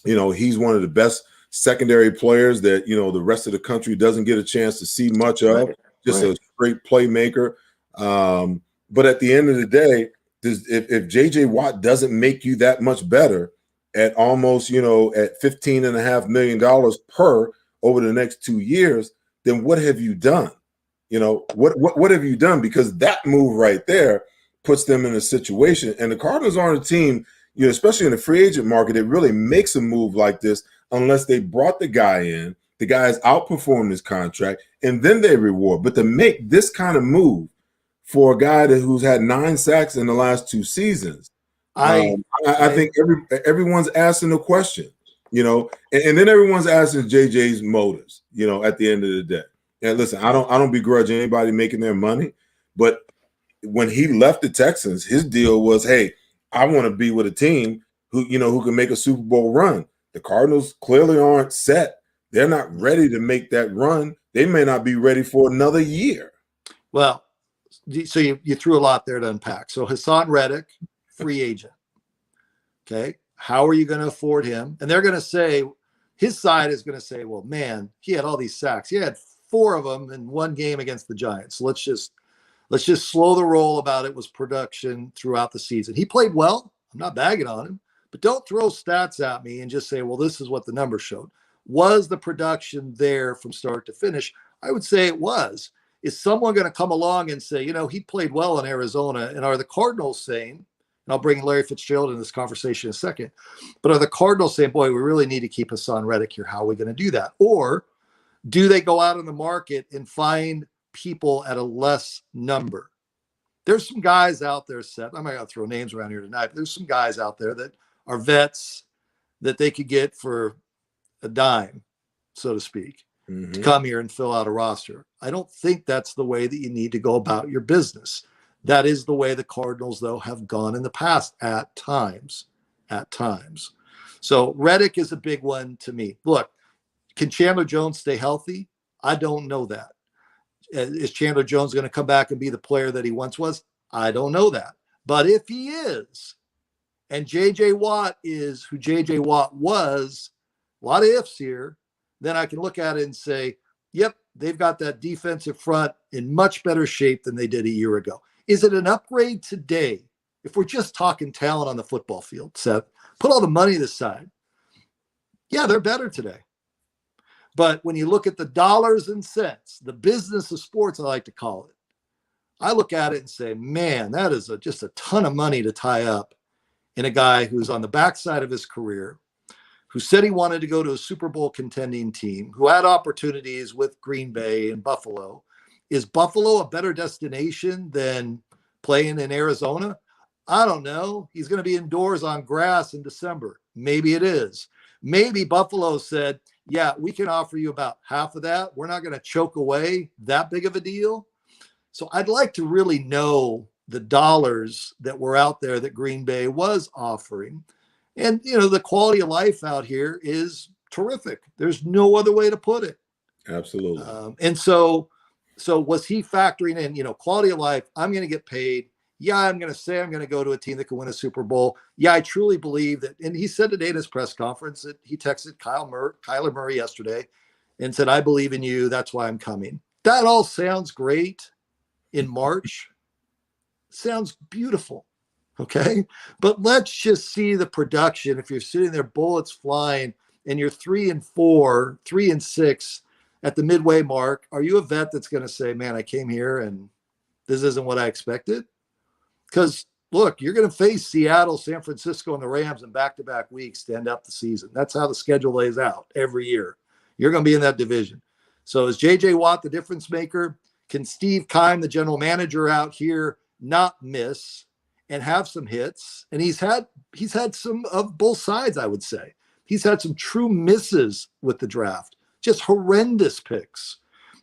He's one of the best secondary players that, the rest of the country doesn't get a chance to see much of. Just a great playmaker. But at the end of the day, if J.J. Watt doesn't make you that much better at almost, at $15.5 million per over the next 2 years, then what have you done? What have you done? Because that move right there puts them in a situation. And the Cardinals aren't a team, especially in the free agent market, that really makes a move like this unless they brought the guy in, the guy has outperformed his contract, and then they reward. But to make this kind of move for a guy who's had 9 sacks in the last 2 seasons, I think everyone's asking the question, and then everyone's asking JJ's motives, at the end of the day. And listen, I don't begrudge anybody making their money, but when he left the Texans, his deal was, hey, I want to be with a team who can make a Super Bowl run. The Cardinals clearly aren't set. They're not ready to make that run. They may not be ready for another year. Well, so you threw a lot there to unpack. So Hassan Reddick, free agent. Okay. How are you going to afford him? And they're going to say, his side is going to say, well, man, he had all these sacks. He had 4 of them in one game against the Giants. So let's just slow the roll about it was production throughout the season. He played well. I'm not bagging on him, but don't throw stats at me and just say, well, this is what the numbers showed. Was the production there from start to finish? I would say it was. Is someone going to come along and say, he played well in Arizona? And are the Cardinals saying, and I'll bring Larry Fitzgerald in this conversation in a second, but are the Cardinals saying, boy, we really need to keep Hassan Reddick here? How are we going to do that? Or do they go out in the market and find people at a less number? There's some guys out there, Seth. I'm not going to throw names around here tonight, but there's some guys out there that are vets that they could get for a dime, so to speak, to come here and fill out a roster. I don't think that's the way that you need to go about your business. That is the way the Cardinals, though, have gone in the past at times. So Reddick is a big one to me. Look, can Chandler Jones stay healthy? I don't know that. Is Chandler Jones going to come back and be the player that he once was? I don't know that. But if he is, and J.J. Watt is who J.J. Watt was, a lot of ifs here, then I can look at it and say, yep, they've got that defensive front in much better shape than they did a year ago. Is it an upgrade today? If we're just talking talent on the football field, Seth, put all the money aside. Yeah, they're better today. But when you look at the dollars and cents, the business of sports, I like to call it, I look at it and say, man, that is just a ton of money to tie up in a guy who's on the backside of his career, who said he wanted to go to a Super Bowl contending team, who had opportunities with Green Bay and Buffalo. Is Buffalo a better destination than playing in Arizona? I don't know. He's going to be indoors on grass in December. Maybe it is. Maybe Buffalo said, yeah, we can offer you about half of that. We're not going to choke away that big of a deal. So I'd like to really know the dollars that were out there that Green Bay was offering. And, the quality of life out here is terrific. There's no other way to put it. Absolutely. And so was he factoring in, quality of life? I'm going to get paid. Yeah, I'm going to say I'm going to go to a team that can win a Super Bowl. Yeah, I truly believe that. And he said today at his press conference that he texted Kyler Murray yesterday and said, I believe in you. That's why I'm coming. That all sounds great in March. Sounds beautiful. Okay. But let's just see the production. If you're sitting there, bullets flying, and you're 3-4, 3-6 at the midway mark, are you a vet that's going to say, man, I came here and this isn't what I expected? Because look, you're going to face Seattle, San Francisco, and the Rams in back-to-back weeks to end up the season. That's how the schedule lays out every year. You're going to be in that division. So is J.J. Watt the difference maker? Can Steve Keim, the general manager out here, not miss? and have some hits. And he's had some of both sides, I would say. He's had some true misses with the draft, just horrendous picks.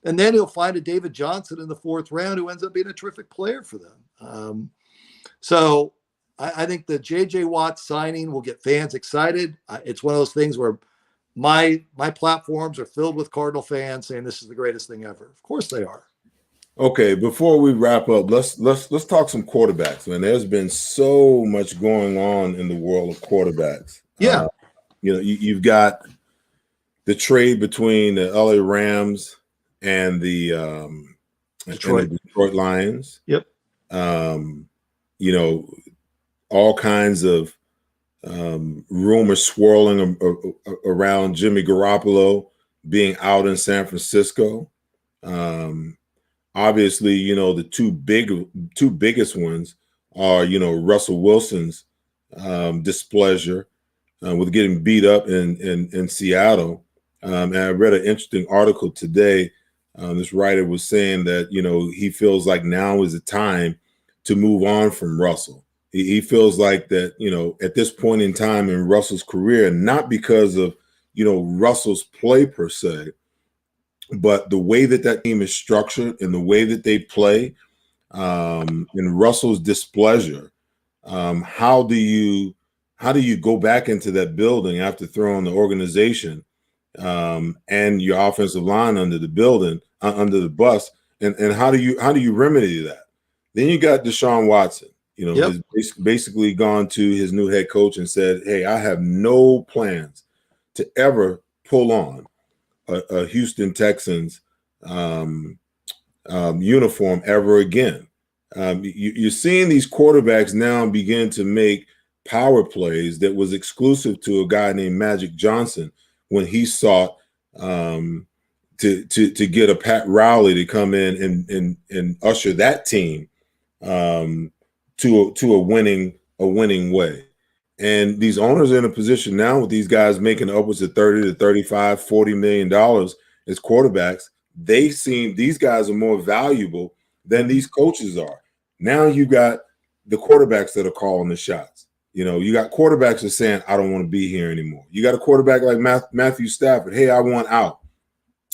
And then he'll find a David Johnson in the 4th round who ends up being a terrific player for them. So I think the J.J. Watt signing will get fans excited. It's one of those things where my platforms are filled with Cardinal fans saying this is the greatest thing ever. Of course they are. Okay, before we wrap up, let's talk some quarterbacks, man. There's been so much going on in the world of quarterbacks. Yeah. You've got the trade between the LA Rams and the Detroit Lions. Yep. All kinds of rumors swirling around Jimmy Garoppolo being out in San Francisco. Obviously, the two biggest ones are, Russell Wilson's displeasure with getting beat up in Seattle. And I read an interesting article today. This writer was saying that, he feels like now is the time to move on from Russell. He feels like that, at this point in time in Russell's career, not because of, Russell's play per se, but the way that team is structured and the way that they play, and Russell's displeasure, how do you go back into that building after throwing the organization and your offensive line under the bus, and how do you remedy that? Then you got Deshaun Watson, Yep. Has basically gone to his new head coach and said, "Hey, I have no plans to ever pull on a Houston Texans uniform ever again." You're seeing these quarterbacks now begin to make power plays that was exclusive to a guy named Magic Johnson when he sought to get a Pat Riley to come in and usher that team to a winning way. And these owners are in a position now with these guys making upwards of 30 to 35, $40 million as quarterbacks. These guys are more valuable than these coaches are. Now you got the quarterbacks that are calling the shots. You got quarterbacks that are saying, "I don't want to be here anymore." You got a quarterback like Matthew Stafford. "Hey, I want out."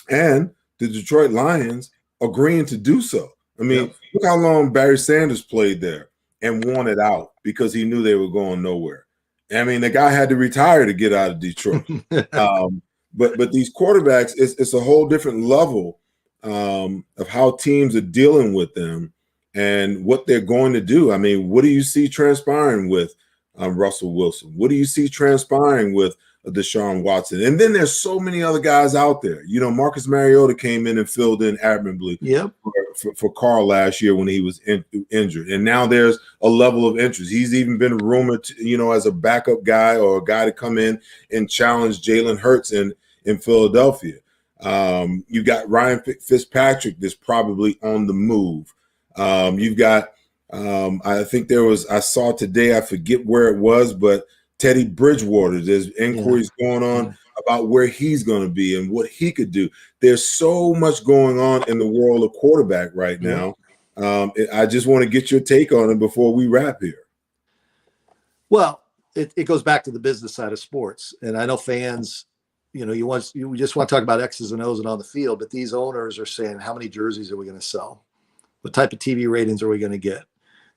And the Detroit Lions agreeing to do so. I mean, Look how long Barry Sanders played there and wanted out because he knew they were going nowhere. I mean, the guy had to retire to get out of Detroit. But these quarterbacks, it's a whole different level of how teams are dealing with them and what they're going to do. I mean, what do you see transpiring with Russell Wilson? What do you see transpiring with Deshaun Watson? And then there's so many other guys out there. Marcus Mariota came in and filled in admirably for Carl last year when he was injured. And now there's a level of interest. He's even been rumored to, as a backup guy or a guy to come in and challenge Jalen Hurts in Philadelphia. You got Ryan Fitzpatrick that's probably on the move. You've got I think I saw today, I forget where it was, but Teddy Bridgewater, there's inquiries going on about where he's going to be and what he could do. There's so much going on in the world of quarterback right now. I just want to get your take on it before we wrap here. Well, it goes back to the business side of sports. And I know fans, you just want to talk about X's and O's and on the field, but these owners are saying, how many jerseys are we going to sell? What type of TV ratings are we going to get?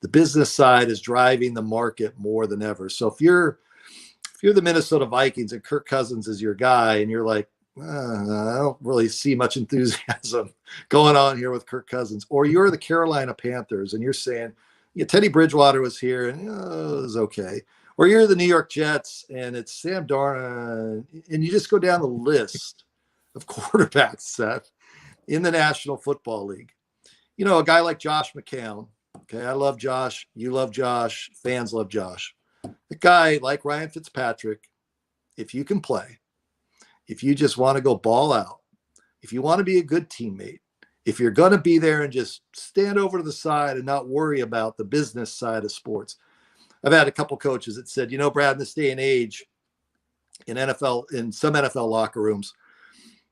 The business side is driving the market more than ever. So if you're the Minnesota Vikings and Kirk Cousins is your guy and you're like, I don't really see much enthusiasm going on here with Kirk Cousins, or you're the Carolina Panthers and you're saying, Teddy Bridgewater was here and it was okay. Or you're the New York Jets and it's Sam Darnold, and you just go down the list of quarterbacks, Seth, in the National Football League. A guy like Josh McCown. Okay, I love Josh. You love Josh. Fans love Josh. A guy like Ryan Fitzpatrick, if you can play, if you just want to go ball out, if you want to be a good teammate, if you're going to be there and just stand over to the side and not worry about the business side of sports. I've had a couple coaches that said, Brad, in this day and age, in some NFL locker rooms,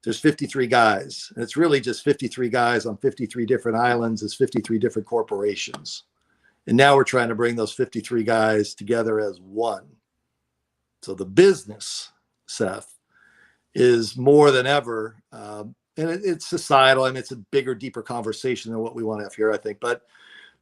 there's 53 guys. And it's really just 53 guys on 53 different islands. It's 53 different corporations. And now we're trying to bring those 53 guys together as one. So the business, Seth, is more than ever. And it's societal. I mean, it's a bigger, deeper conversation than what we want to have here, I think. But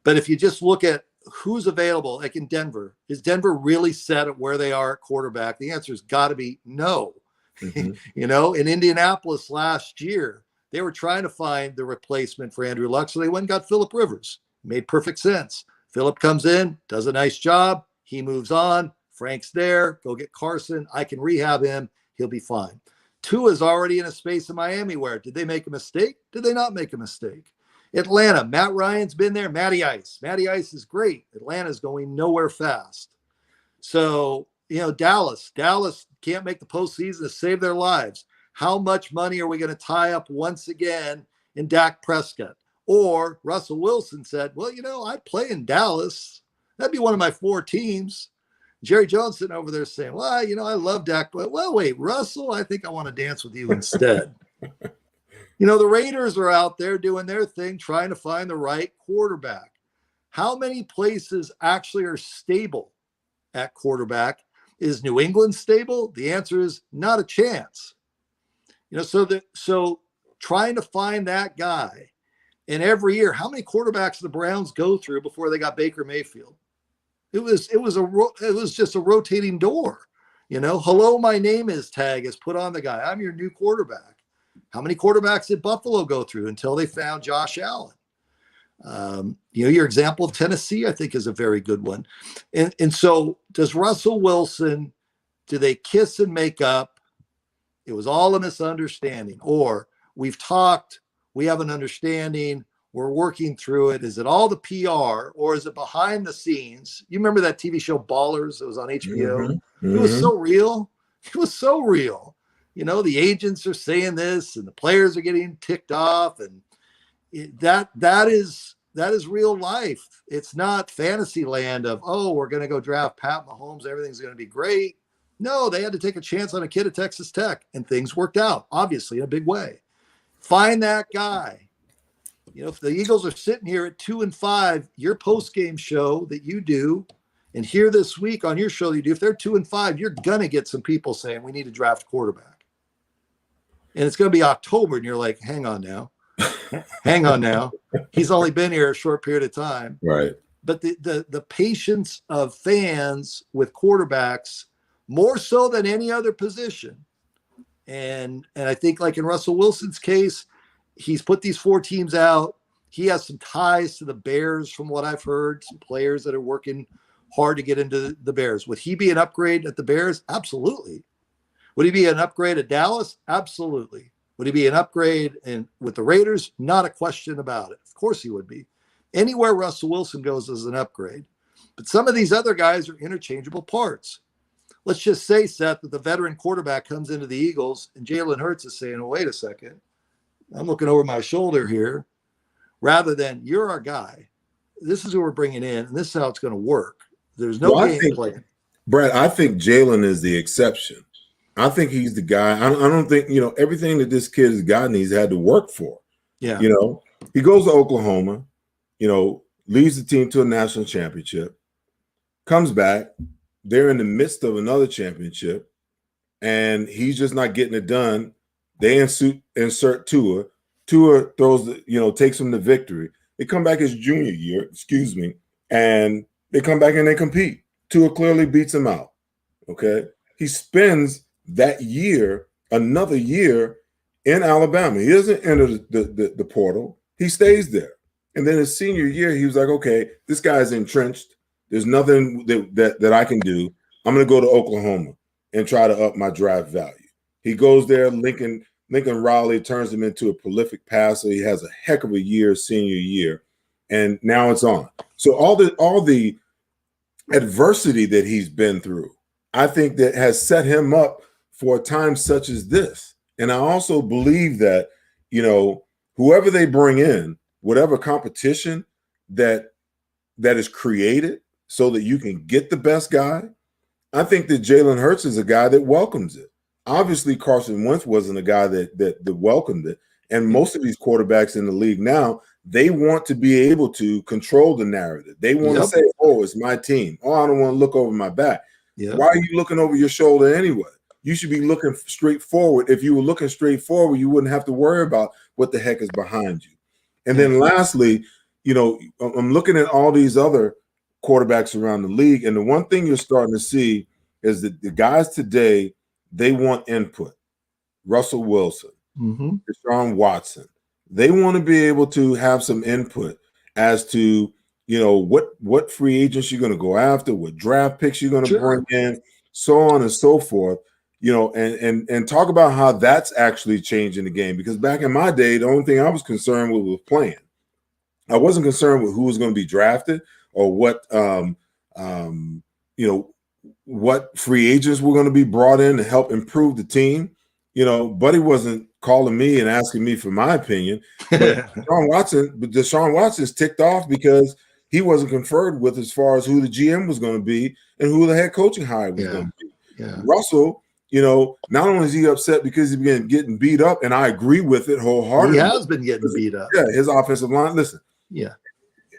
if you just look at who's available, like in Denver, is Denver really set at where they are at quarterback? The answer has got to be no. Mm-hmm. In Indianapolis last year, they were trying to find the replacement for Andrew Luck. So they went and got Phillip Rivers. Made perfect sense. Phillip comes in, does a nice job. He moves on. Frank's there. Go get Carson. I can rehab him. He'll be fine. Tua's already in a space in Miami where did they make a mistake? Did they not make a mistake? Atlanta, Matt Ryan's been there. Matty Ice is great. Atlanta's going nowhere fast. So, Dallas can't make the postseason to save their lives. How much money are we going to tie up once again in Dak Prescott? Or Russell Wilson said, well, I'd play in Dallas. That'd be one of my 4 teams. Jerry Jones sitting over there saying, well, I love Dak, but wait, Russell, I think I want to dance with you instead. The Raiders are out there doing their thing, trying to find the right quarterback. How many places actually are stable at quarterback? Is New England stable? The answer is not a chance. So trying to find that guy. And every year, how many quarterbacks the Browns go through before they got Baker Mayfield? It was just a rotating door. Hello, my name is tag is put on the guy. I'm your new quarterback. How many quarterbacks did Buffalo go through until they found Josh Allen? Your example of Tennessee, I think, is a very good one. And so does Russell Wilson, do they kiss and make up? It was all a misunderstanding. Or we've talked, we have an understanding, we're working through it. Is it all the PR or is it behind the scenes? You remember that TV show Ballers? It was on HBO. Mm-hmm. It was so real. It was so real. The agents are saying this and the players are getting ticked off. And that is real life. It's not fantasy land of, we're going to go draft Pat Mahomes. Everything's going to be great. No, they had to take a chance on a kid at Texas Tech and things worked out, obviously, in a big way. Find that guy. If the Eagles are sitting here at 2-5, your post-game show that you do, and here this week on your show that you do, if they're 2-5, you're going to get some people saying we need to draft a quarterback. And it's going to be October, and you're like, hang on now. He's only been here a short period of time. Right. But the patience of fans with quarterbacks, more so than any other position. And I think like in Russell Wilson's case, he's put these 4 teams out. He has some ties to the Bears from what I've heard, some players that are working hard to get into the Bears. Would he be an upgrade at the Bears? Absolutely. Would he be an upgrade at Dallas? Absolutely. Would he be an upgrade with the Raiders? Not a question about it. Of course he would be. Anywhere Russell Wilson goes is an upgrade. But some of these other guys are interchangeable parts. Let's just say, Seth, that the veteran quarterback comes into the Eagles and Jalen Hurts is saying, wait a second. I'm looking over my shoulder here. Rather than, you're our guy. This is who we're bringing in, and this is how it's going to work. There's no game plan. Brad, I think Jalen is the exception. I think he's the guy. I don't think, everything that this kid has gotten, he's had to work for. Yeah. He goes to Oklahoma, leads the team to a national championship, comes back. They're in the midst of another championship, and he's just not getting it done. They insert Tua. Tua throws, takes them to victory. They come back his junior year, and they come back and they compete. Tua clearly beats him out. Okay. He spends that year, another year in Alabama. He doesn't enter the portal. He stays there. And then his senior year, he was like, okay, this guy's entrenched. There's nothing that I can do. I'm going to go to Oklahoma and try to up my draft value. He goes there. Lincoln Riley turns him into a prolific passer. He has a heck of a year, senior year, and now it's on. So all the adversity that he's been through, I think that has set him up for a time such as this. And I also believe that, whoever they bring in, whatever competition that is created so that you can get the best guy, I think that Jalen Hurts is a guy that welcomes it. Obviously, Carson Wentz wasn't a guy that welcomed it. And most of these quarterbacks in the league now, they want to be able to control the narrative. They want to say, oh, it's my team. Oh, I don't want to look over my back. Why are you looking over your shoulder anyway? You should be looking straight forward. If you were looking straight forward, you wouldn't have to worry about what the heck is behind you. And then lastly, you know, I'm looking at all these other quarterbacks around the league, and the one thing you're starting to see is that the guys today, they want input. Russell Wilson, Deshaun Watson, they want to be able to have some input as to, you know, what free agents you're going to go after, what draft picks you're going to bring in, so on and so forth. You know, and talk about how that's actually changing the game. Because back in my day, the only thing I was concerned with was playing. I wasn't concerned with who was going to be drafted or what you know, what free agents were going to be brought in to help improve the team. You know, Buddy wasn't calling me and asking me for my opinion. But Deshaun Watson's ticked off because he wasn't conferred with as far as who the GM was going to be and who the head coaching hire was going to be. Russell, you know, not only is he upset because he's been getting beat up, and I agree with it wholeheartedly. He has been getting beat up. Yeah, his offensive line. Listen,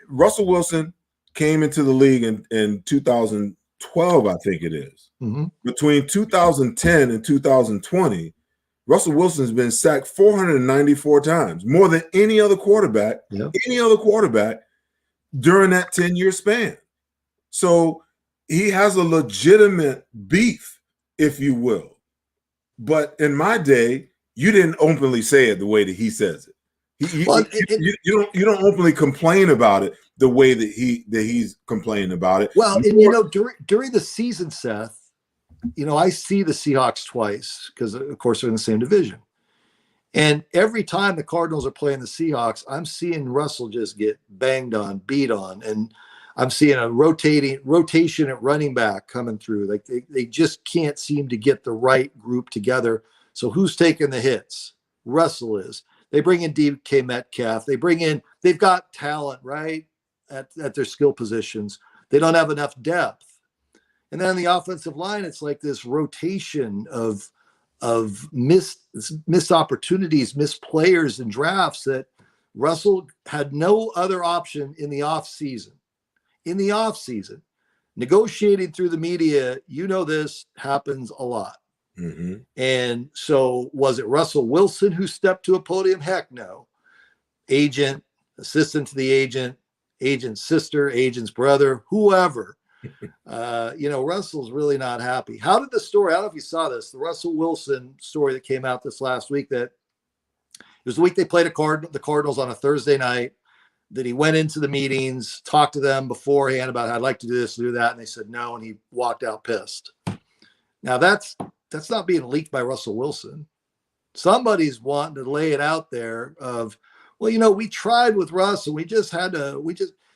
Russell Wilson came into the league in 2012, I think it is. Between 2010 and 2020, Russell Wilson has been sacked 494 times, more than any other quarterback, during that 10-year span. So he has a legitimate beef, if you will. But in my day, you didn't openly say it the way that he says it. You don't openly complain about it the way that he's complaining about it. Well, and you know, during the season, Seth, you know, I see the Seahawks twice because, of course, they're in the same division. And every time the Cardinals are playing the Seahawks, I'm seeing Russell just get banged on, beat on, and I'm seeing a rotation at running back coming through. Like they just can't seem to get the right group together. So who's taking the hits? Russell is. They bring in DK Metcalf. They've got talent, right, at their skill positions. They don't have enough depth. And then on the offensive line, it's like this rotation of missed opportunities, missed players and drafts that Russell had no other option in the offseason. In the offseason, negotiating through the media, you know, this happens a lot. And so was it Russell Wilson who stepped to a podium? Heck no. Agent, assistant to the agent, agent's sister, agent's brother, whoever. You know, Russell's really not happy. How did the story, I don't know if you saw this, the Russell Wilson story that came out this last week, that it was the week they played the Cardinals on a Thursday night, that he went into the meetings, talked to them beforehand about, I'd like to do this, do that. And they said no. And he walked out pissed. Now that's not being leaked by Russell Wilson. Somebody's wanting to lay it out there of, well, you know, we tried with Russ and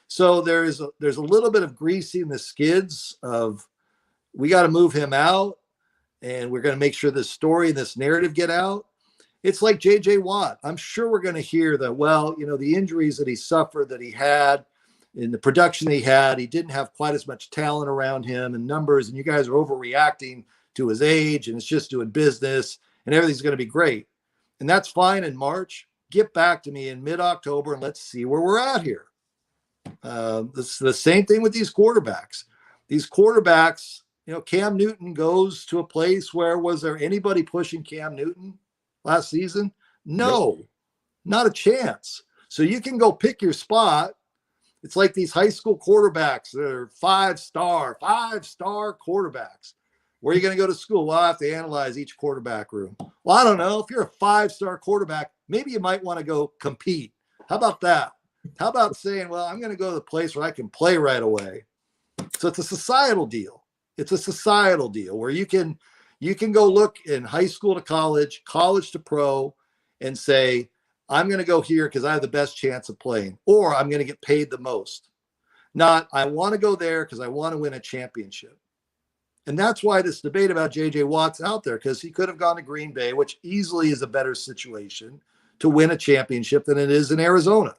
so there's a little bit of greasing the skids of, we got to move him out and we're going to make sure this story and this narrative get out. It's like J.J. Watt. I'm sure we're going to hear that, well, you know, the injuries that he suffered, that he had, in the production he had, he didn't have quite as much talent around him and numbers, and you guys are overreacting to his age, and it's just doing business, and everything's going to be great. And that's fine in March. Get back to me in mid-October, and let's see where we're at here. It's the same thing with these quarterbacks. These quarterbacks, you know, Cam Newton goes to a place where, was there anybody pushing Cam Newton last season? No, not a chance. So you can go pick your spot. It's like these high school quarterbacks that are five-star quarterbacks. Where are you going to go to school? Well, I have to analyze each quarterback room. Well, I don't know. If you're a five-star quarterback, maybe you might want to go compete. How about that? How about saying, well, I'm going to go to the place where I can play right away. So it's a societal deal. It's a societal deal where you can go look in high school to college to pro, and say, I'm going to go here because I have the best chance of playing, or I'm going to get paid the most. Not, I want to go there because I want to win a championship. And that's why this debate about J.J. Watt's out there, because he could have gone to Green Bay, which easily is a better situation to win a championship than it is in Arizona.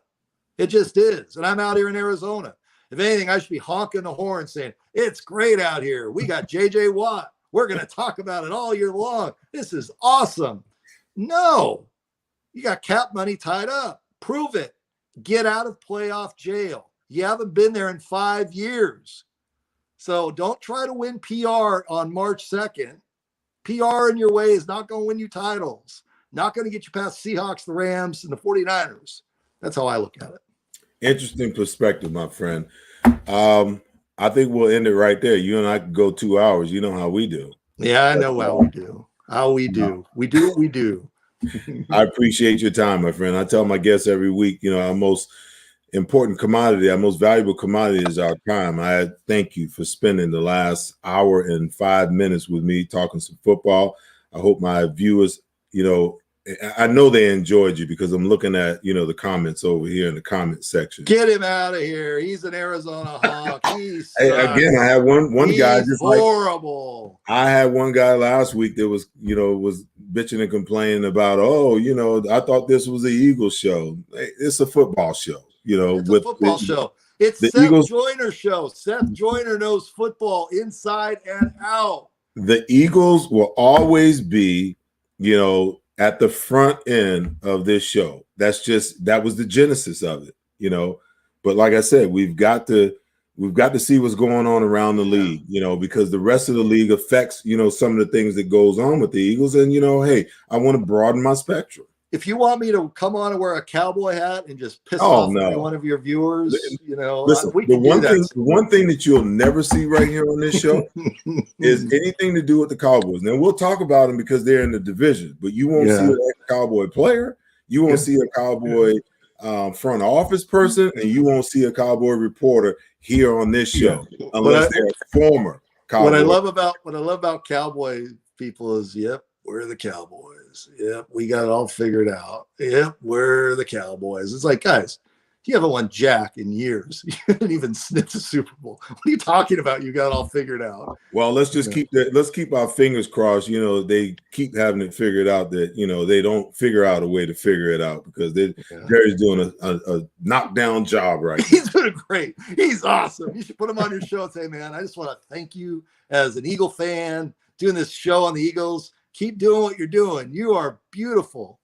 It just is. And I'm out here in Arizona. If anything, I should be honking the horn saying, it's great out here. We got J.J. Watt. We're going to talk about it all year long. This is awesome. No, You got cap money tied up. Prove it. Get out of playoff jail. You haven't been there in 5 years. So don't try to win PR on March 2nd. PR in your way is not going to win you titles. Not going to get you past Seahawks, the Rams, and the 49ers. That's how I look at it. Interesting perspective, my friend. I think we'll end it right there. You and I could go 2 hours. You know how we do. Yeah, I know how we do. How we do. We do what we do. I appreciate your time, my friend. I tell my guests every week, our most important commodity, our most valuable commodity is our time. I thank you for spending the last hour and 5 minutes with me talking some football. I hope my viewers, I know they enjoyed you because I'm looking at, the comments over here in the comment section. Get him out of here. He's an Arizona Hawk. Hey, again, I had one guy just horrible. I had one guy last week that was, was bitching and complaining about, I thought this was an Eagles show. It's a football show, It's a football show. It's the Seth Joyner show. Seth Joyner knows football inside and out. The Eagles will always be, at the front end of this show. That was the genesis of it, But like I said, we've got to see what's going on around the league, because the rest of the league affects, some of the things that goes on with the Eagles. And, hey, I want to broaden my spectrum. If you want me to come on and wear a cowboy hat and just piss off every one of your viewers, listen, the one thing that you'll never see right here on this show is anything to do with the Cowboys. Now we'll talk about them because they're in the division, but you won't see a Cowboy player, you won't see a Cowboy front office person, and you won't see a Cowboy reporter here on this show unless they're a former Cowboy. What I love about Cowboy people is, we're the Cowboys. Yep, we got it all figured out. Yep, we're the Cowboys. It's like, guys, you haven't won jack in years. You didn't even sniff the Super Bowl. What are you talking about? You got it all figured out. Well, let's just keep our fingers crossed. They keep having it figured out that, they don't figure out a way to figure it out because Jerry's doing a knockdown job right now. He's doing great. He's awesome. You should put him on your show and say, man, I just want to thank you as an Eagle fan doing this show on the Eagles. Keep doing what you're doing. You are beautiful.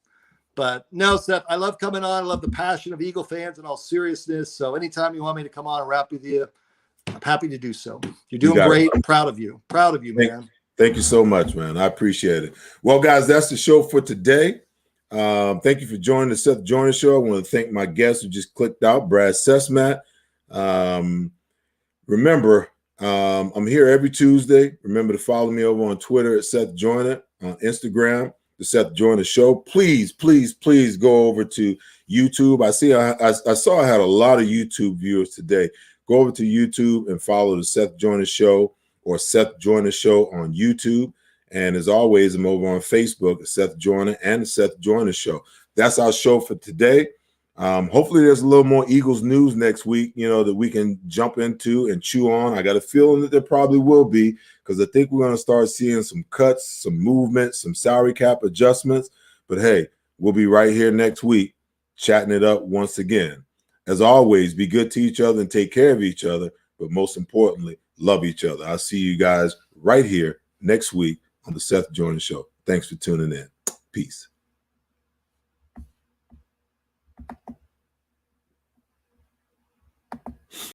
But no, Seth, I love coming on. I love the passion of Eagle fans in all seriousness. So anytime you want me to come on and rap with you, I'm happy to do so. You're doing great. I'm proud of you. Proud of you, man. Thank you so much, man. I appreciate it. Well, guys, that's the show for today. Thank you for joining the Seth Joyner Show. I want to thank my guests who just clicked out, Brad Sesmat. Remember, I'm here every Tuesday. Remember to follow me over on Twitter at Seth Joyner, on Instagram, the Seth Joyner Show. Please, please, please go over to YouTube. I saw I had a lot of YouTube viewers today. Go over to YouTube and follow the Seth Joyner Show or Seth Joyner Show on YouTube. And as always, I'm over on Facebook, Seth Joyner and the Seth Joyner Show. That's our show for today. Hopefully there's a little more Eagles news next week, that we can jump into and chew on. I got a feeling that there probably will be, because I think we're going to start seeing some cuts, some movement, some salary cap adjustments. But hey, we'll be right here next week chatting it up once again. As always, be good to each other and take care of each other. But most importantly, love each other. I'll see you guys right here next week on the Seth Joyner Show. Thanks for tuning in. Peace.